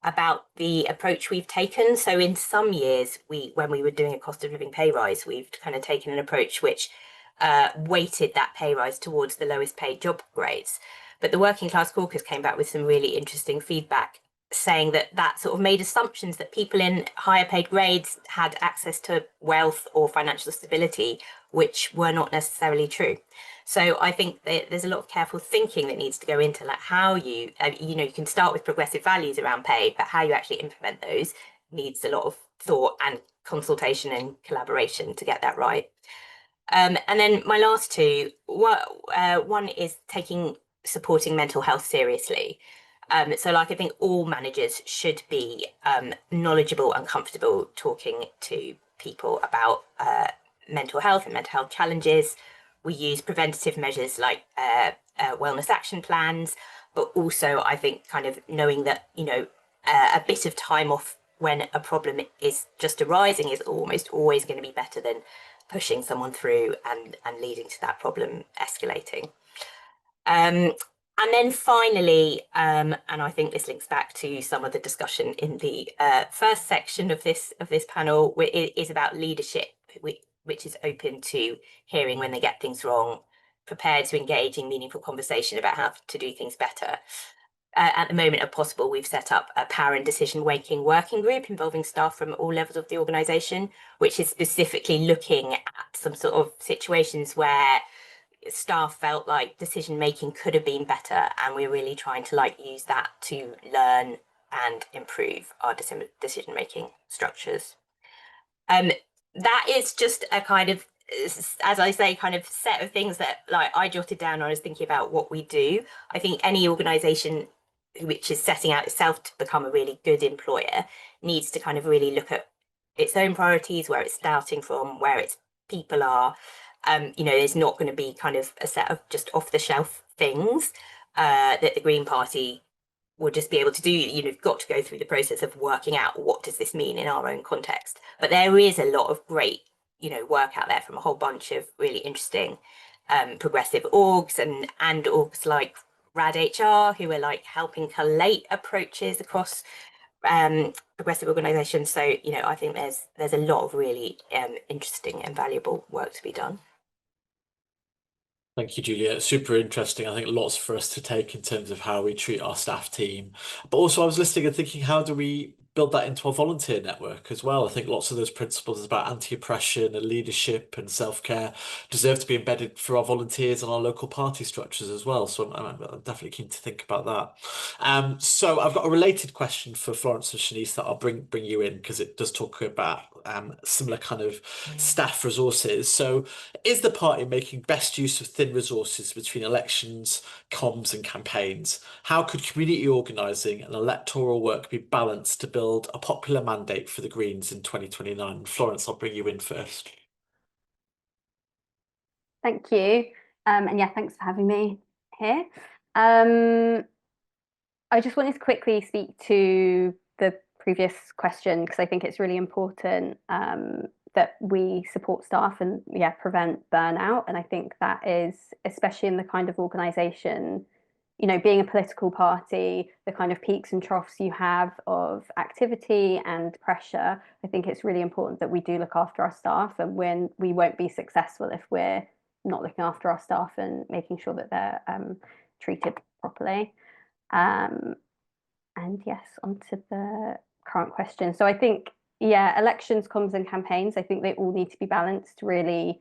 about the approach we've taken. So in some years, when we were doing a cost of living pay rise, we've kind of taken an approach which weighted that pay rise towards the lowest paid job grades. But the working class caucus came back with some really interesting feedback saying that that sort of made assumptions that people in higher paid grades had access to wealth or financial stability, which were not necessarily true. So I think that there's a lot of careful thinking that needs to go into like how you, you can start with progressive values around pay, but how you actually implement those needs a lot of thought and consultation and collaboration to get that right. And then my last two, one is supporting mental health seriously. So like I think all managers should be knowledgeable and comfortable talking to people about mental health and mental health challenges. We use preventative measures like wellness action plans, but also I think kind of knowing that, a bit of time off when a problem is just arising is almost always going to be better than pushing someone through and leading to that problem escalating. And then finally, and I think this links back to some of the discussion in the first section of this panel, is about leadership, which is open to hearing when they get things wrong, prepared to engage in meaningful conversation about how to do things better. At the moment, if possible, we've set up a power and decision-making working group involving staff from all levels of the organisation, which is specifically looking at some sort of situations where staff felt like decision-making could have been better, and we're really trying to use that to learn and improve our decision-making structures. That is just a kind of, as I say, kind of set of things that I jotted down when I was thinking about what we do. I think any organisation which is setting out itself to become a really good employer needs to kind of really look at its own priorities, where it's starting from, where its people are. There's not going to be kind of a set of just off-the-shelf things that the Green Party will just be able to do. You've got to go through the process of working out what does this mean in our own context. But there is a lot of great, work out there from a whole bunch of really interesting progressive orgs and orgs like RAD-HR, who are helping collate approaches across progressive organisations. So, I think there's a lot of really interesting and valuable work to be done. Thank you, Juliet. Super interesting. I think lots for us to take in terms of how we treat our staff team. But also I was listening and thinking, how do we build that into our volunteer network as well? I think lots of those principles about anti-oppression and leadership and self-care deserve to be embedded for our volunteers and our local party structures as well. So I'm definitely keen to think about that. So I've got a related question for Florence and Shanice that I'll bring you in, because it does talk about similar kind of staff resources. So is the party making best use of thin resources between elections, comms and campaigns? How could community organising and electoral work be balanced to build a popular mandate for the Greens in 2029? Florence, I'll bring you in first. Thank you. And yeah, thanks for having me here. I just wanted to quickly speak to the previous question, because I think it's really important that we support staff and prevent burnout. And I think that is, especially in the kind of organisation, being a political party, the kind of peaks and troughs you have of activity and pressure, I think it's really important that we do look after our staff. And when we won't be successful if we're not looking after our staff and making sure that they're treated properly. And yes, onto the current question. So I think, elections, comms and campaigns, I think they all need to be balanced really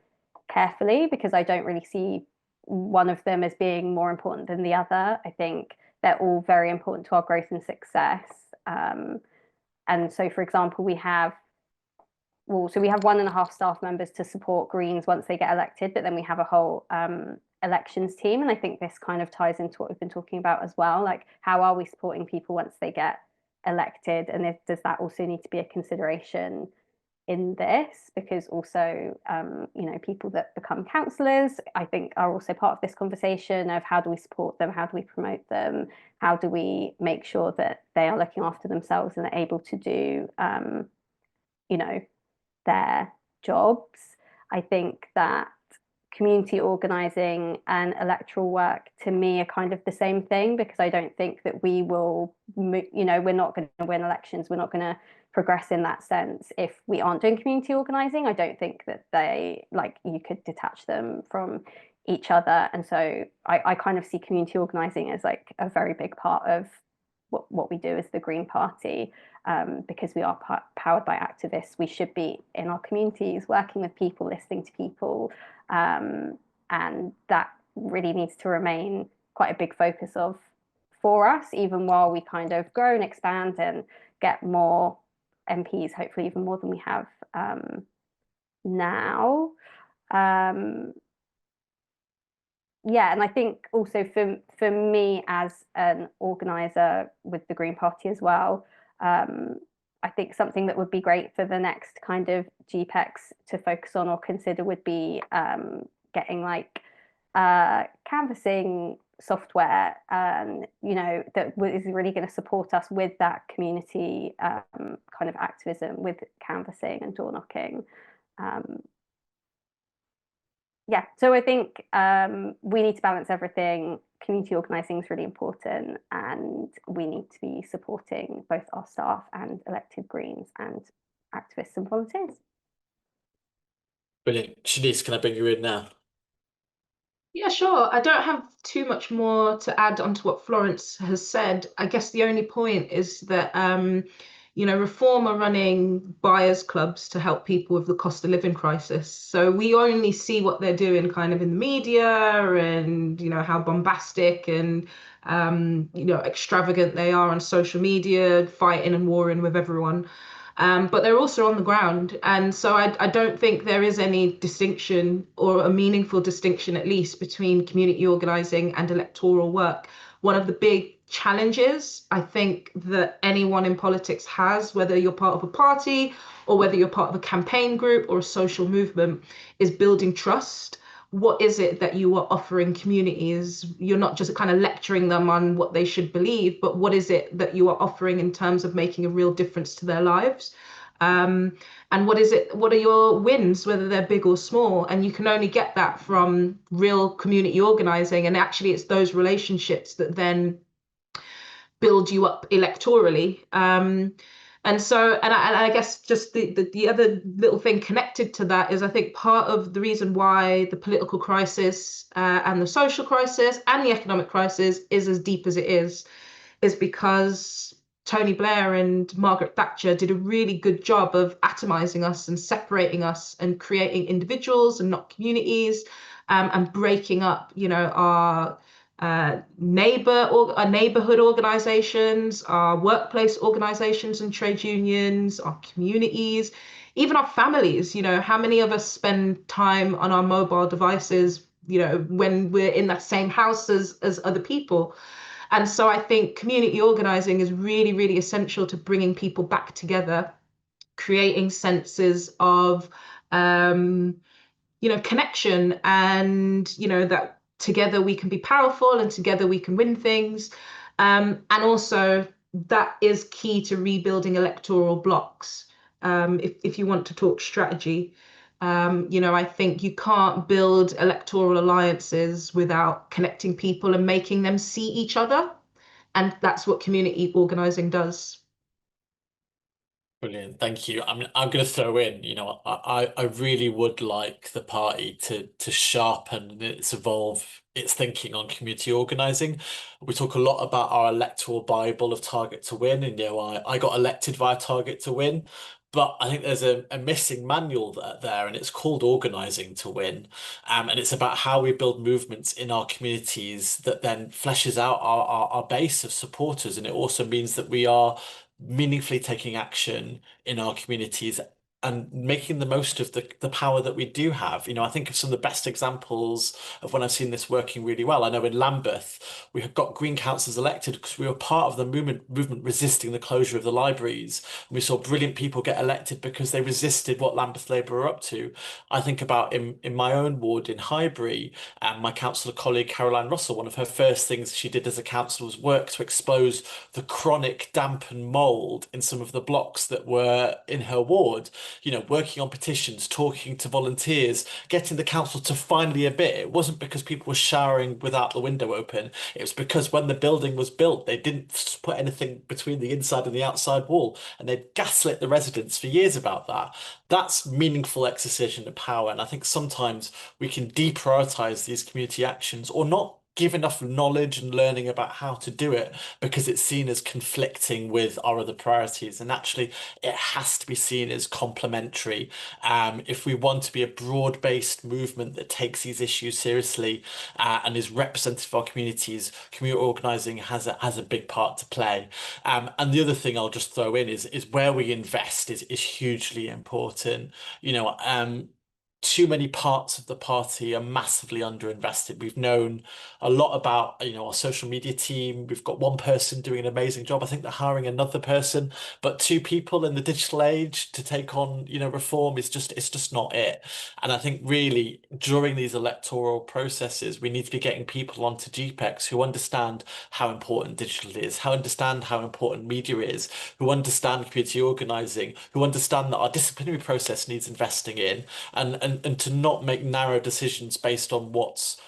carefully, because I don't really see one of them as being more important than the other. I think they're all very important to our growth and success. And so, for example, we have 1.5 staff members to support Greens once they get elected, but then we have a whole elections team. And I think this kind of ties into what we've been talking about as well. Like, how are we supporting people once they get elected? And does that also need to be a consideration in this? Because also, people that become councillors, I think, are also part of this conversation of how do we support them? How do we promote them? How do we make sure that they are looking after themselves and are able to do, their jobs? I think that community organising and electoral work, to me, are kind of the same thing, because I don't think that we will, we're not going to win elections. We're not going to progress in that sense if we aren't doing community organising. I don't think that you could detach them from each other. And so I kind of see community organising as a very big part of what we do as the Green Party, because we are powered by activists. We should be in our communities, working with people, listening to people, and that really needs to remain quite a big focus for us, even while we kind of grow and expand and get more MPs, hopefully even more than we have now. Yeah, and I think also for me as an organizer with the Green Party as well, I think something that would be great for the next kind of GPEx to focus on or consider would be getting like canvassing software, you know, that is really going to support us with that community kind of activism, with canvassing and door knocking. Yeah, so I think we need to balance everything. Community organising is really important, and we need to be supporting both our staff and elected Greens and activists and volunteers. Brilliant. Shanice, can I bring you in now? Yeah, sure. I don't have too much more to add onto what Florence has said. I guess the only point is that, you know, Reform are running buyers clubs to help people with the cost of living crisis. So we only see what they're doing kind of in the media and, you know, how bombastic and, you know, extravagant they are on social media, fighting and warring with everyone. But they're also on the ground. And so I don't think there is any distinction, or a meaningful distinction at least, between community organising and electoral work. One of the big challenges I think that anyone in politics has, whether you're part of a party or whether you're part of a campaign group or a social movement, is building trust. What is it that you are offering communities? You're not just kind of lecturing them on what they should believe, but what is it that you are offering in terms of making a real difference to their lives? And what are your wins, whether they're big or small? And you can only get that from real community organising. And actually, it's those relationships that then build you up electorally. And I guess just the other little thing connected to that is, I think part of the reason why the political crisis and the social crisis and the economic crisis is as deep as it is because Tony Blair and Margaret Thatcher did a really good job of atomizing us and separating us and creating individuals and not communities, and breaking up, you know, our neighborhood organizations, our workplace organizations and trade unions, our communities, even our families. You know, how many of us spend time on our mobile devices, you know, when we're in that same house as other people? And so I think community organizing is really, really essential to bringing people back together, creating senses of you know, connection, and, you know, that together we can be powerful and together we can win things. And also that is key to rebuilding electoral blocks. If you want to talk strategy, you know, I think you can't build electoral alliances without connecting people and making them see each other. And that's what community organising does. Brilliant, thank you. I mean, I'm going to throw in, you know, I really would like the party to sharpen evolve its thinking on community organising. We talk a lot about our electoral Bible of Target to Win, and, you know, I got elected via Target to Win. But I think there's a missing manual there, and it's called Organising to Win. And it's about how we build movements in our communities that then fleshes out our base of supporters. And it also means that we are meaningfully taking action in our communities and making the most of the power that we do have. You know, I think of some of the best examples of when I've seen this working really well. I know in Lambeth, we have got Green councillors elected because we were part of the movement resisting the closure of the libraries. And we saw brilliant people get elected because they resisted what Lambeth Labour were up to. I think about in my own ward in Highbury, and my councillor colleague Caroline Russell, one of her first things she did as a councillor was work to expose the chronic damp and mould in some of the blocks that were in her ward. You know, working on petitions, talking to volunteers, getting the council to finally admit it wasn't because people were showering without the window open. It was because when the building was built, they didn't put anything between the inside and the outside wall, and they'd gaslit the residents for years about that. That's meaningful exercisation of power, and I think sometimes we can deprioritize these community actions or not give enough knowledge and learning about how to do it, because it's seen as conflicting with our other priorities. And actually, it has to be seen as complementary. If we want to be a broad-based movement that takes these issues seriously and is representative of our communities, community organising has a big part to play. And the other thing I'll just throw in is where we invest is hugely important. Too many parts of the party are massively underinvested. We've known a lot about, our social media team. We've got one person doing an amazing job. I think they're hiring another person, but two people in the digital age to take on, reform it's just not it. And I think really during these electoral processes, we need to be getting people onto GPEx who understand how important digital is, how understand how important media is, who understand community organising, who understand that our disciplinary process needs investing in, and to not make narrow decisions based on what's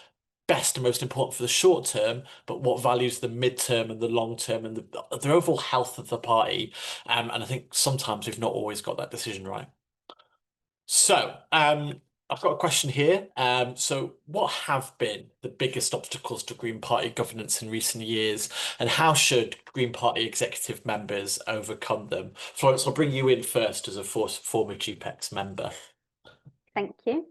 best and most important for the short term, but what values the midterm and the long term and the overall health of the party. And I think sometimes we've not always got that decision right. So I've got a question here. So what have been the biggest obstacles to Green Party governance in recent years, and how should Green Party executive members overcome them? Florence, I'll bring you in first as a former GPEx member. Thank you.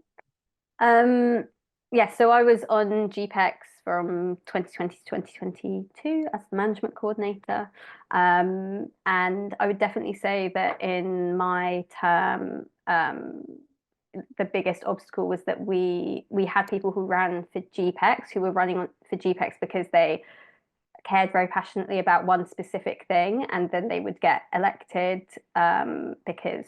Yeah, so I was on GPEx from 2020 to 2022 as the management coordinator. And I would definitely say that in my term, the biggest obstacle was that we had people who ran for GPEx, who were running for GPEx because they cared very passionately about one specific thing, and then they would get elected because,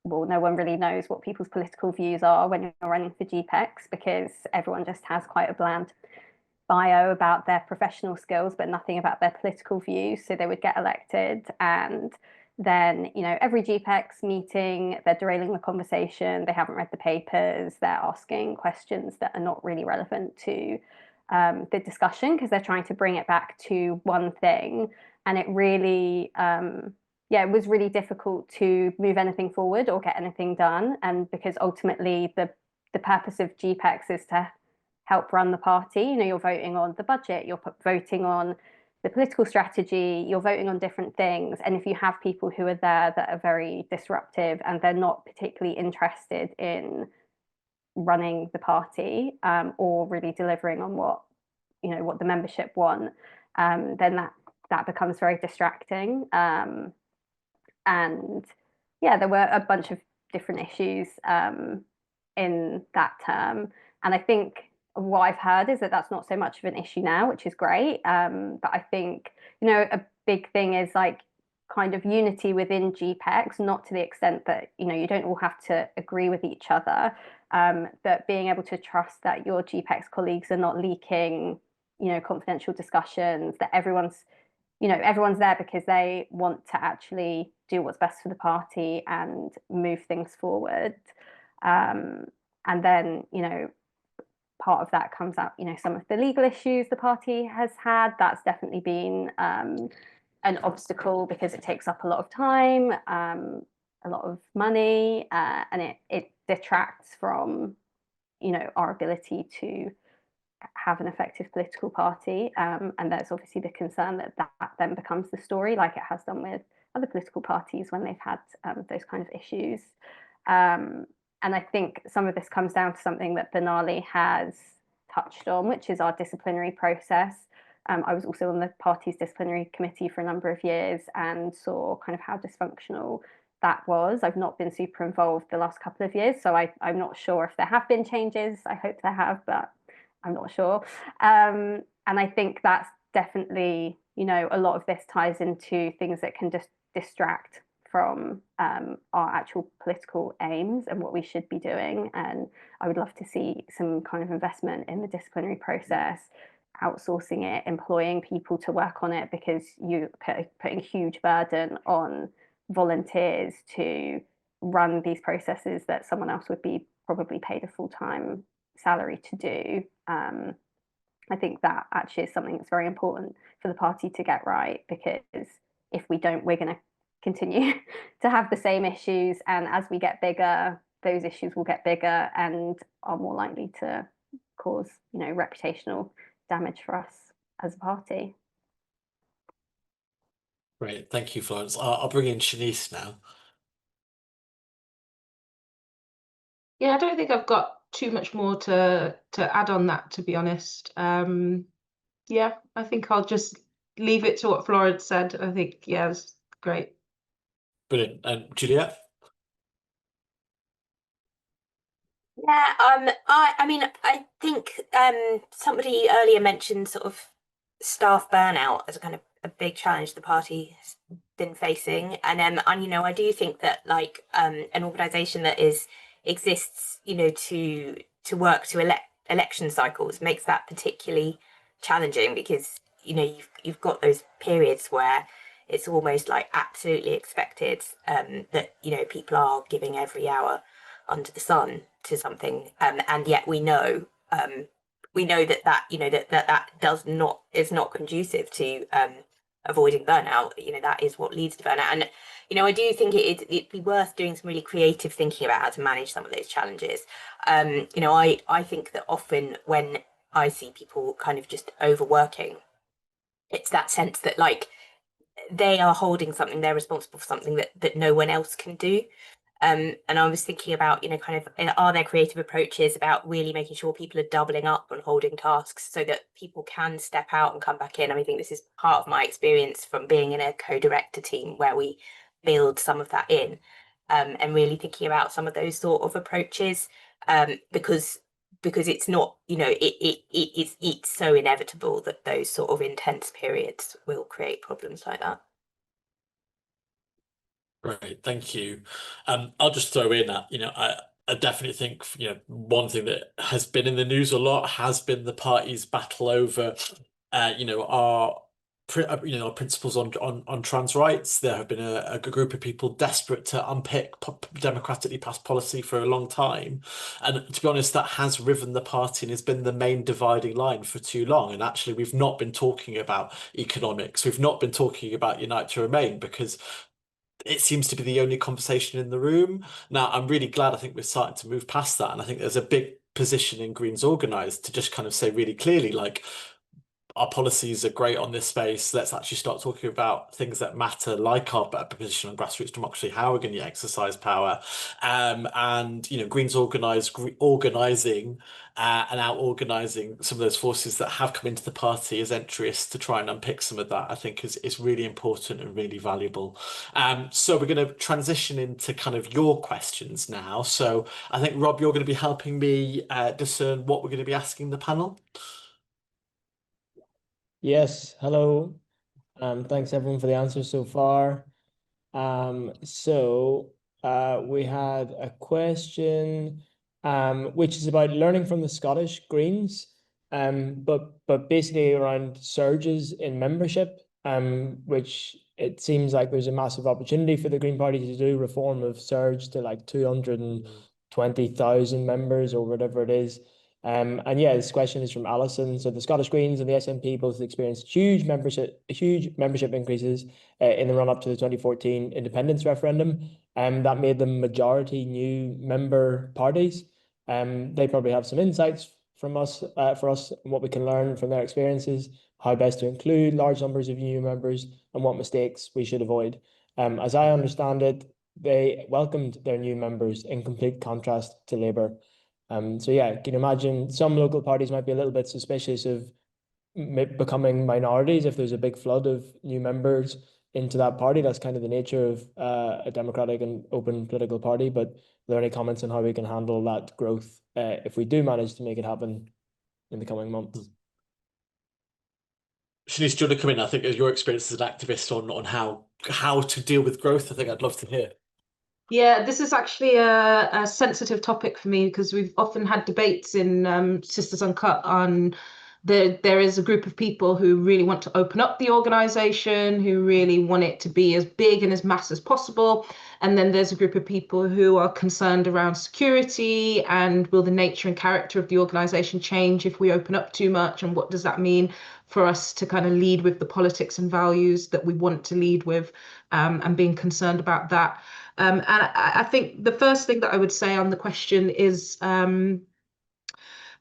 well, no one really knows what people's political views are when you're running for GPEx, because everyone just has quite a bland bio about their professional skills, but nothing about their political views. So they would get elected, and then, every GPEx meeting, they're derailing the conversation. They haven't read the papers. They're asking questions that are not really relevant to the discussion, because they're trying to bring it back to one thing. And it really, it was really difficult to move anything forward or get anything done. And because ultimately the purpose of GPEx is to help run the party. You're voting on the budget, you're voting on the political strategy, you're voting on different things. And if you have people who are there that are very disruptive and they're not particularly interested in running the party or really delivering on what the membership want, then that becomes very distracting. And yeah, there were a bunch of different issues in that term. And I think what I've heard is that that's not so much of an issue now, which is great. But I think, a big thing is like kind of unity within GPEx, not to the extent that, you don't all have to agree with each other, but being able to trust that your GPEx colleagues are not leaking, confidential discussions, that everyone's there because they want to actually do what's best for the party and move things forward. And then, part of that comes out, some of the legal issues the party has had. That's definitely been an obstacle because it takes up a lot of time, a lot of money, and it detracts from, our ability to have an effective political party. And there's obviously the concern that then becomes the story, like it has done with other political parties when they've had those kind of issues. And I think some of this comes down to something that Benali has touched on, which is our disciplinary process. I was also on the party's disciplinary committee for a number of years and saw kind of how dysfunctional that was. I've not been super involved the last couple of years, so I'm not sure if there have been changes. I hope there have, but I'm not sure. And I think that's definitely, a lot of this ties into things that can just distract from our actual political aims and what we should be doing. And I would love to see some kind of investment in the disciplinary process, outsourcing it, employing people to work on it, because you're putting a huge burden on volunteers to run these processes that someone else would be probably paid a full-time salary to do. I think that actually is something that's very important for the party to get right, because if we don't, we're going to continue to have the same issues, and as we get bigger, those issues will get bigger and are more likely to cause reputational damage for us as a party. Great, thank you, Florence. I'll bring in Shanice now. Yeah, I don't think I've got too much more to add on that, to be honest. Yeah, I think I'll just leave it to what Florence said. I think, yeah, it's great. Brilliant. And Juliet? Yeah, I mean, I think somebody earlier mentioned sort of staff burnout as a kind of a big challenge the party has been facing, and you know, I do think that like an organisation that exists, you know, to work to election cycles makes that particularly challenging, because you know you've got those periods where it's almost like absolutely expected that you know people are giving every hour under the sun to something, and yet we know that you know that is not conducive to avoiding burnout. You know, that is what leads to burnout, and you know I do think it'd be worth doing some really creative thinking about how to manage some of those challenges. You know, I think that often when I see people kind of just overworking, it's that sense that like they are holding something, they're responsible for something that no one else can do. And I was thinking about, you know, kind of, are there creative approaches about really making sure people are doubling up on holding tasks so that people can step out and come back in? I mean, I think this is part of my experience from being in a co-director team where we build some of that in, and really thinking about some of those sort of approaches, because it's not, you know, it's so inevitable that those sort of intense periods will create problems like that. Great, thank you. I'll just throw in that, you know, I definitely think, you know, one thing that has been in the news a lot has been the party's battle over, you know, our principles on trans rights. There have been a group of people desperate to unpick democratically passed policy for a long time, and to be honest, that has riven the party and has been the main dividing line for too long. And actually, we've not been talking about economics. We've not been talking about Unite to Remain, because it seems to be the only conversation in the room. Now, I'm really glad, I think we're starting to move past that. And I think there's a big position in Greens Organise to just kind of say really clearly, like, our policies are great on this space. Let's actually start talking about things that matter, like our position on grassroots democracy, how we're going to exercise power, and you know, Greens Organise organising and out organising some of those forces that have come into the party as entries to try and unpick some of that. I think is really important and really valuable. So we're going to transition into kind of your questions now. So I think Rob, you're going to be helping me discern what we're going to be asking the panel. Yes, hello. Thanks everyone for the answers so far. We had a question which is about learning from the Scottish Greens, but basically around surges in membership, which it seems like there's a massive opportunity for the Green Party to do reform of surge to like 220,000 members or whatever it is. And yeah, this question is from Alison. So the Scottish Greens and the SNP both experienced huge membership increases in the run-up to the 2014 independence referendum, and that made them majority new member parties. They probably have some insights from us for us and what we can learn from their experiences, how best to include large numbers of new members, and what mistakes we should avoid. As I understand it, they welcomed their new members in complete contrast to Labour. So yeah, can you imagine some local parties might be a little bit suspicious of becoming minorities if there's a big flood of new members into that party. That's kind of the nature of a democratic and open political party. But are there any comments on how we can handle that growth if we do manage to make it happen in the coming months? Shanice, do you want to come in? I think your experience as an activist on how to deal with growth, I think I'd love to hear. Yeah, this is actually a sensitive topic for me, because we've often had debates in Sisters Uncut on there is a group of people who really want to open up the organisation, who really want it to be as big and as mass as possible. And then there's a group of people who are concerned around security and will the nature and character of the organisation change if we open up too much, and what does that mean for us to kind of lead with the politics and values that we want to lead with, and being concerned about that. And I think the first thing that I would say on the question is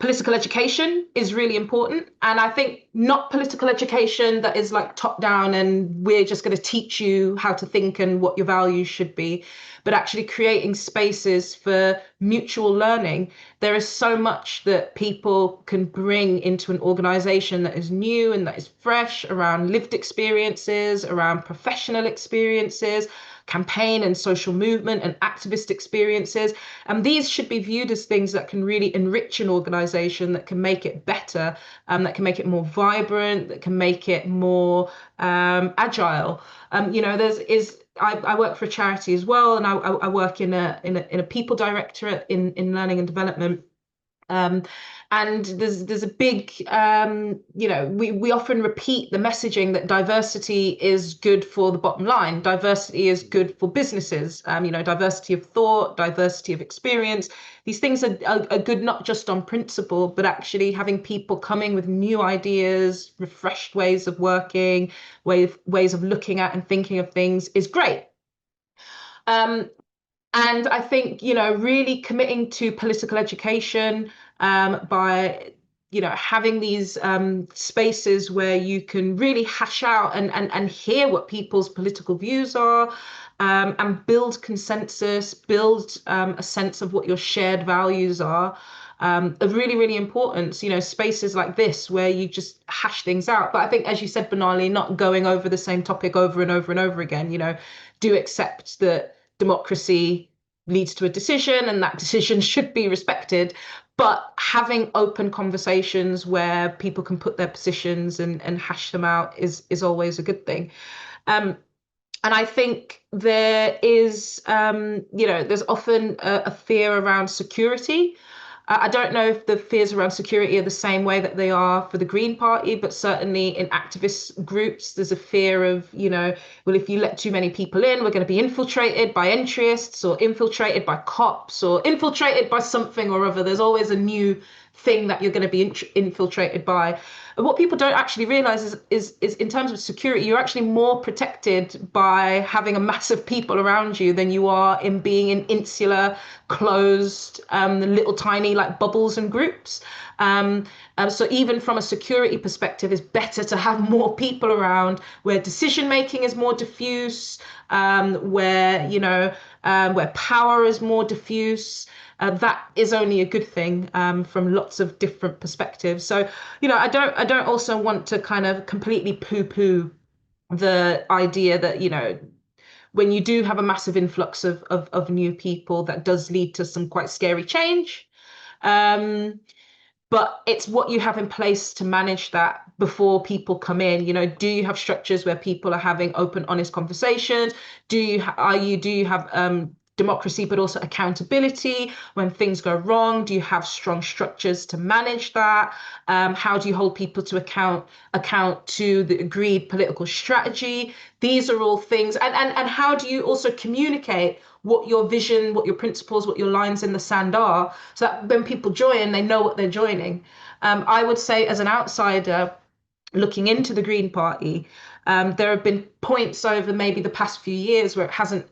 Political education is really important. And I think not political education that is like top down and we're just going to teach you how to think and what your values should be, but actually creating spaces for mutual learning. There is so much that people can bring into an organization that is new and that is fresh around lived experiences, around professional experiences, campaign and social movement and activist experiences. And these should be viewed as things that can really enrich an organization, that can make it better, that can make it more vibrant, that can make it more agile. I work for a charity as well, and I work in a people directorate in learning and development. And there's a big, we often repeat the messaging that diversity is good for the bottom line. Diversity is good for businesses. Diversity of thought, diversity of experience. These things are good not just on principle, but actually having people coming with new ideas, refreshed ways of working, ways of looking at and thinking of things is great. And I think, really committing to political education by, having these spaces where you can really hash out and hear what people's political views are, and build consensus, build a sense of what your shared values are really, really important. Spaces like this where you just hash things out. But I think, as you said, Benali, not going over the same topic over and over and over again. Do accept that democracy leads to a decision and that decision should be respected, but having open conversations where people can put their positions and hash them out is always a good thing. And I think there is, there's often a fear around security. I don't know if the fears around security are the same way that they are for the Green Party, but certainly in activist groups, there's a fear of, well, if you let too many people in, we're going to be infiltrated by entryists or infiltrated by cops or infiltrated by something or other. There's always a new thing that you're going to be infiltrated by. And what people don't actually realize is in terms of security, you're actually more protected by having a mass of people around you than you are in being in insular, closed, little tiny like bubbles and groups. So even from a security perspective, it's better to have more people around where decision making is more diffuse, where power is more diffuse. That is only a good thing from lots of different perspectives. So, I don't also want to kind of completely poo-poo the idea that, when you do have a massive influx of new people, that does lead to some quite scary change. But it's what you have in place to manage that before people come in. Do you have structures where people are having open, honest conversations? Do you have democracy, but also accountability when things go wrong? Do you have strong structures to manage that? How do you hold people to account to the agreed political strategy? These are all things. And how do you also communicate what your vision, what your principles, what your lines in the sand are, so that when people join, they know what they're joining? I would say, as an outsider looking into the Green Party, there have been points over maybe the past few years where it hasn't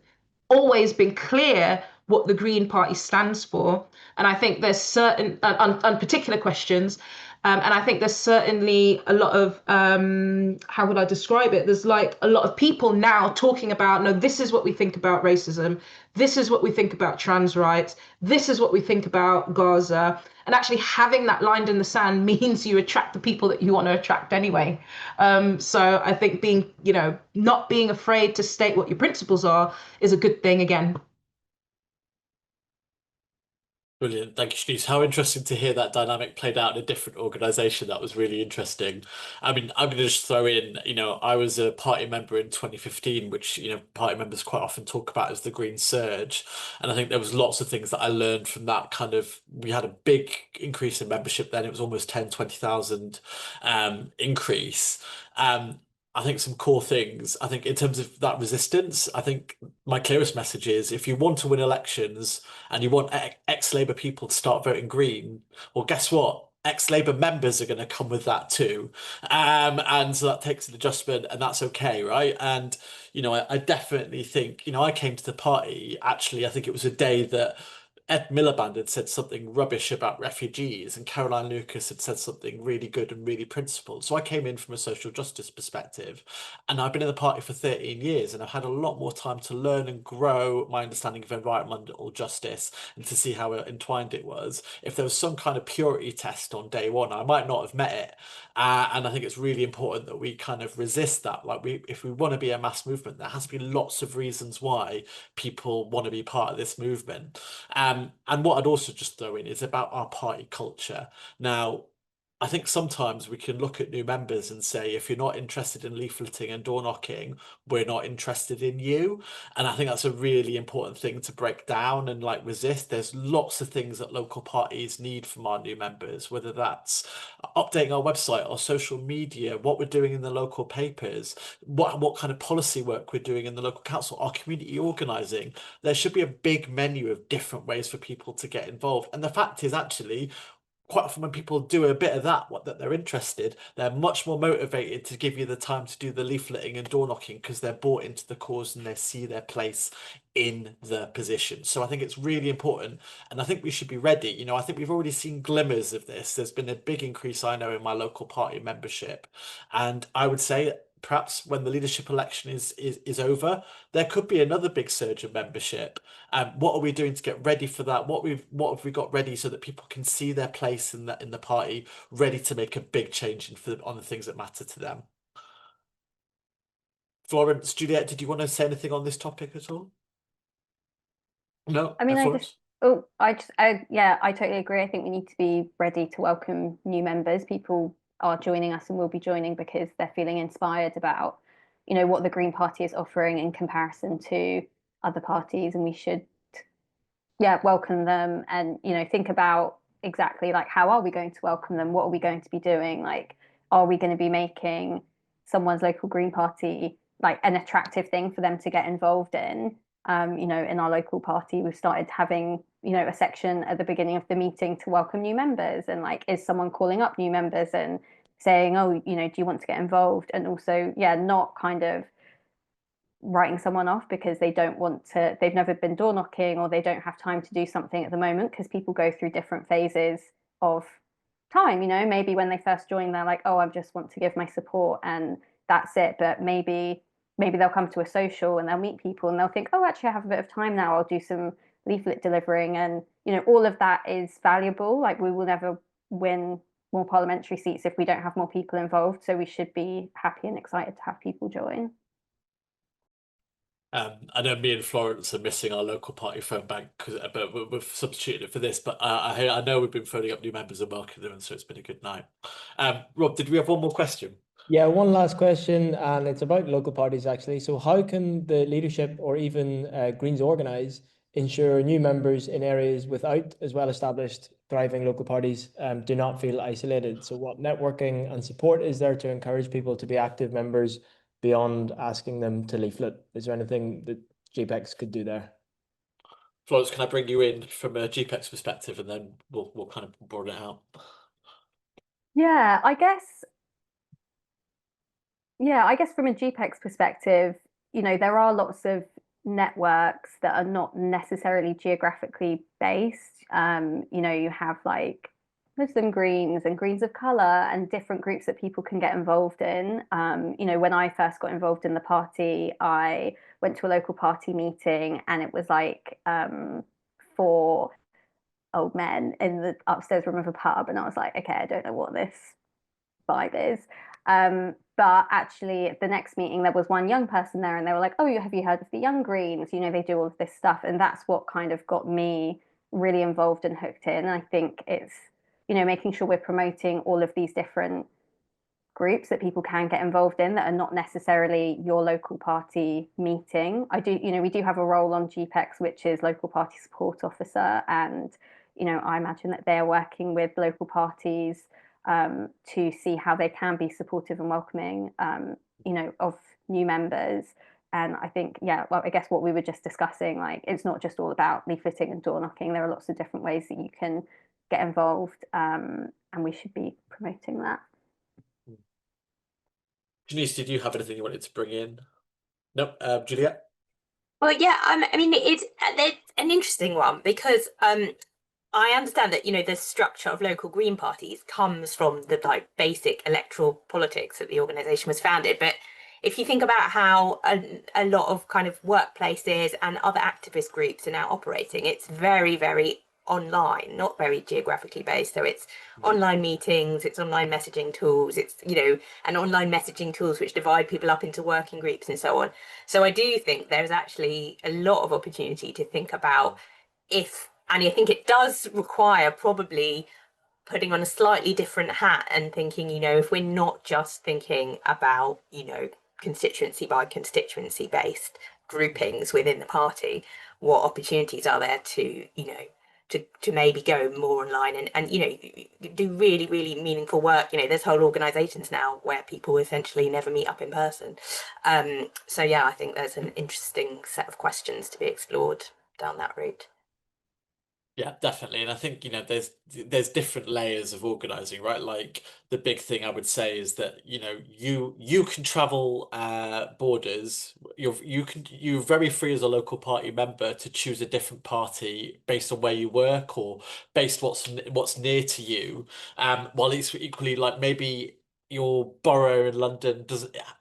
always been clear what the Green Party stands for. And I think there's certain, on particular questions, and I think there's certainly a lot of, how would I describe it? There's like a lot of people now talking about, no, this is what we think about racism. This is what we think about trans rights. This is what we think about Gaza. And actually having that lined in the sand means you attract the people that you want to attract anyway. So I think not being afraid to state what your principles are is a good thing again. Brilliant. Thank you, Shanice. How interesting to hear that dynamic played out in a different organisation. That was really interesting. I mean, I'm going to just throw in, I was a party member in 2015, which, party members quite often talk about as the Green Surge. And I think there was lots of things that I learned from that kind of, we had a big increase in membership then. It was almost 20,000 increase. I think some core things, I think in terms of that resistance, I think my clearest message is if you want to win elections and you want ex-Labour people to start voting Green, well, guess what? Ex-Labour members are going to come with that too. And so that takes an adjustment, and that's okay, right? And, I definitely think, I came to the party, actually, I think it was a day that Ed Miliband had said something rubbish about refugees, and Caroline Lucas had said something really good and really principled. So I came in from a social justice perspective, and I've been in the party for 13 years, and I've had a lot more time to learn and grow my understanding of environmental justice and to see how entwined it was. If there was some kind of purity test on day one, I might not have met it. And I think it's really important that we kind of resist that. Like, if we want to be a mass movement, there has to be lots of reasons why people want to be part of this movement. And what I'd also just throw in is about our party culture. Now, I think sometimes we can look at new members and say, if you're not interested in leafleting and door knocking, we're not interested in you. And I think that's a really important thing to break down and like resist. There's lots of things that local parties need from our new members, whether that's updating our website or social media, what we're doing in the local papers, what kind of policy work we're doing in the local council, our community organising. There should be a big menu of different ways for people to get involved. And the fact is, actually, quite often when people do a bit of that they're interested, they're much more motivated to give you the time to do the leafleting and door knocking because they're bought into the cause and they see their place in the position. So I think it's really important, and I think we should be ready. You know, I think we've already seen glimmers of this. There's been a big increase, I know, in my local party membership, and I would say perhaps when the leadership election is over, there could be another big surge of membership. What are we doing to get ready for that? What have we got ready so that people can see their place in the party, ready to make a big change on the things that matter to them? Florence, Juliet, did you want to say anything on this topic at all? No, I mean, Florence? I totally agree. I think we need to be ready to welcome new members. People are joining us and will be joining because they're feeling inspired about, you know, what the Green Party is offering in comparison to other parties, and we should, welcome them and, you know, think about exactly like how are we going to welcome them? What are we going to be doing? Like, are we going to be making someone's local Green Party like an attractive thing for them to get involved in? You know, in our local party, we've started having, you know, a section at the beginning of the meeting to welcome new members, and like, is someone calling up new members and saying, oh, you know, do you want to get involved? And also, not kind of writing someone off because they don't want to, they've never been door knocking or they don't have time to do something at the moment, because people go through different phases of time. You know, maybe when they first join, they're like, oh, I just want to give my support and that's it. But maybe they'll come to a social and they'll meet people and they'll think, oh, actually I have a bit of time now, I'll do some leaflet delivering. And, you know, all of that is valuable. Like, we will never win more parliamentary seats if we don't have more people involved. So we should be happy and excited to have people join. I know me and Florence are missing our local party phone bank, but we've substituted it for this. But I know we've been phoning up new members and welcoming them, so it's been a good night. Rob, did we have one more question? Yeah, one last question, and it's about local parties actually. So how can the leadership or even Greens Organise ensure new members in areas without as well established thriving local parties do not feel isolated? So what networking and support is there to encourage people to be active members beyond asking them to leaflet? Is there anything that GPEx could do there? Florence, can I bring you in from a GPEx perspective, and then we'll kind of broaden it out? Yeah, I guess from a GPEx perspective, you know, there are lots of networks that are not necessarily geographically based. You know, you have like Muslim Greens and Greens of Colour and different groups that people can get involved in. You know, when I first got involved in the party, I went to a local party meeting and it was like 4 old men in the upstairs room of a pub, and I was like, okay, I don't know what this vibe is. But actually at the next meeting there was one young person there and they were like, oh, have you heard of the Young Greens? You know, they do all of this stuff. And that's what kind of got me really involved and hooked in. And I think it's, you know, making sure we're promoting all of these different groups that people can get involved in that are not necessarily your local party meeting. We do have a role on GPEx, which is local party support officer. And, you know, I imagine that they're working with local parties to see how they can be supportive and welcoming, you know, of new members. And I think, I guess what we were just discussing, like, it's not just all about leafleting and door knocking. There are lots of different ways that you can get involved, and we should be promoting that. Shanice, did you have anything you wanted to bring in? Nope. Juliet? Well, yeah, I mean, it's an interesting one because I understand that, you know, the structure of local Green parties comes from the like basic electoral politics that the organisation was founded. But if you think about how a lot of kind of workplaces and other activist groups are now operating, it's very, very online, not very geographically based. So it's online meetings, it's online messaging tools, it's, you know, and online messaging tools which divide people up into working groups and so on. So I do think there's actually a lot of opportunity to think about and I think it does require probably putting on a slightly different hat and thinking, you know, if we're not just thinking about, you know, constituency by constituency based groupings within the party, what opportunities are there to, you know, to maybe go more online and you know, do really, really meaningful work. You know, there's whole organisations now where people essentially never meet up in person. So yeah, I think there's an interesting set of questions to be explored down that route. Yeah, definitely. And I think, you know, there's different layers of organizing, right? Like the big thing I would say is that, you know, you can travel borders. You're very free as a local party member to choose a different party based on where you work or based what's near to you. While it's equally like maybe your borough in London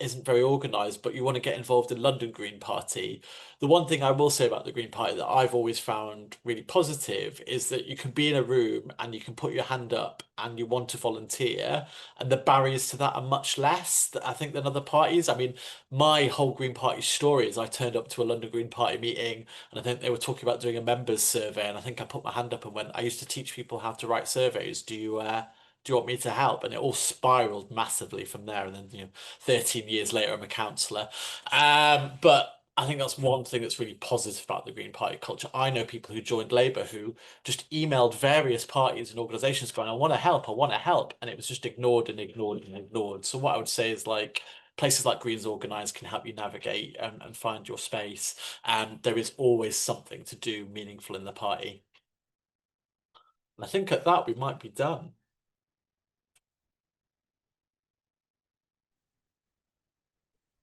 isn't very organized, but you want to get involved in London Green Party. The one thing I will say about the Green Party that I've always found really positive is that you can be in a room and you can put your hand up and you want to volunteer, and the barriers to that are much less, I think, than other parties. I mean, my whole Green Party story is I turned up to a London Green Party meeting and I think they were talking about doing a members survey, and I think I put my hand up and went, I used to teach people how to write surveys. Do you want me to help? And it all spiraled massively from there. And then, you know, 13 years later, I'm a councillor. But I think that's one thing that's really positive about the Green Party culture. I know people who joined Labour who just emailed various parties and organisations going, I want to help, I want to help. And it was just ignored and ignored and ignored. So what I would say is like, places like Greens Organise can help you navigate and find your space. And there is always something to do meaningful in the party. And I think at that we might be done.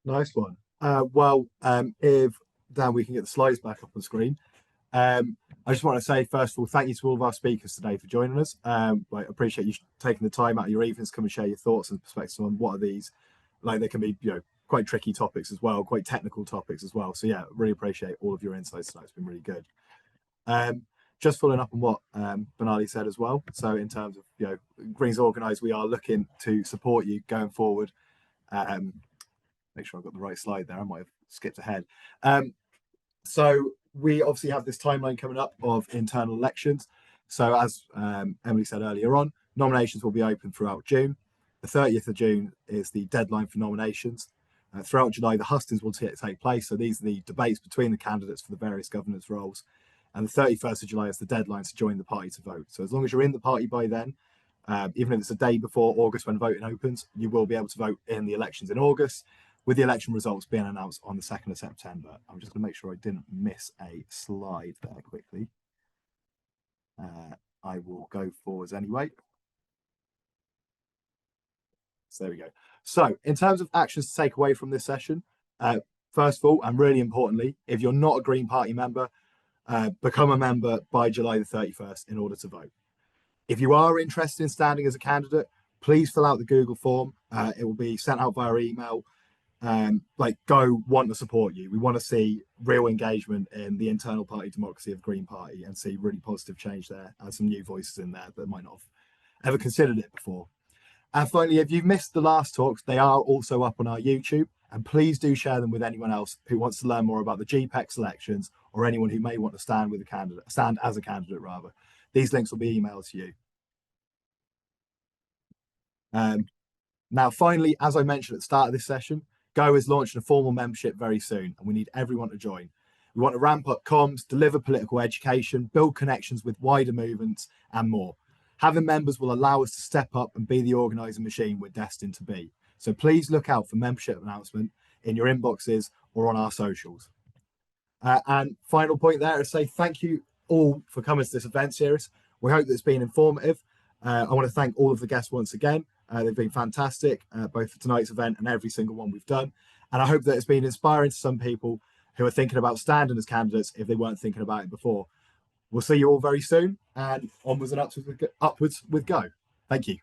Nice one. If Dan, we can get the slides back up on screen. I just want to say, first of all, thank you to all of our speakers today for joining us. I appreciate you taking the time out of your evenings to come and share your thoughts and perspectives on what are these. Like, they can be, you know, quite tricky topics as well, quite technical topics as well. So yeah, really appreciate all of your insights tonight. It's been really good. Just following up on what Benali said as well. So in terms of, you know, Greens Organise, we are looking to support you going forward. Make sure I've got the right slide there. I might have skipped ahead. So we obviously have this timeline coming up of internal elections. So as Emily said earlier on, nominations will be open throughout June. The 30th of June is the deadline for nominations. Throughout July, the hustings will take place. So these are the debates between the candidates for the various governance roles. And the 31st of July is the deadline to join the party to vote. So as long as you're in the party by then, even if it's a day before August when voting opens, you will be able to vote in the elections in August, with the election results being announced on the 2nd of September. I'm just going to make sure I didn't miss a slide there quickly. I will go forwards anyway. So there we go. So in terms of actions to take away from this session, first of all, and really importantly, if you're not a Green Party member, become a member by July the 31st in order to vote. If you are interested in standing as a candidate, please fill out the Google form. It will be sent out via email. Go want to support you. We want to see real engagement in the internal party democracy of the Green Party and see really positive change there and some new voices in there that might not have ever considered it before. And finally, if you've missed the last talks, they are also up on our YouTube, and please do share them with anyone else who wants to learn more about the GPEx elections or anyone who may want to stand as a candidate rather. These links will be emailed to you. Now, finally, as I mentioned at the start of this session, Go is launching a formal membership very soon, and we need everyone to join. We want to ramp up comms, deliver political education, build connections with wider movements, and more. Having members will allow us to step up and be the organising machine we're destined to be. So please look out for membership announcement in your inboxes or on our socials. And final point there is say thank you all for coming to this event series. We hope that it's been informative. I want to thank all of the guests once again. They've been fantastic, both for tonight's event and every single one we've done. And I hope that it's been inspiring to some people who are thinking about standing as candidates if they weren't thinking about it before. We'll see you all very soon, and onwards and upwards with go. Thank you.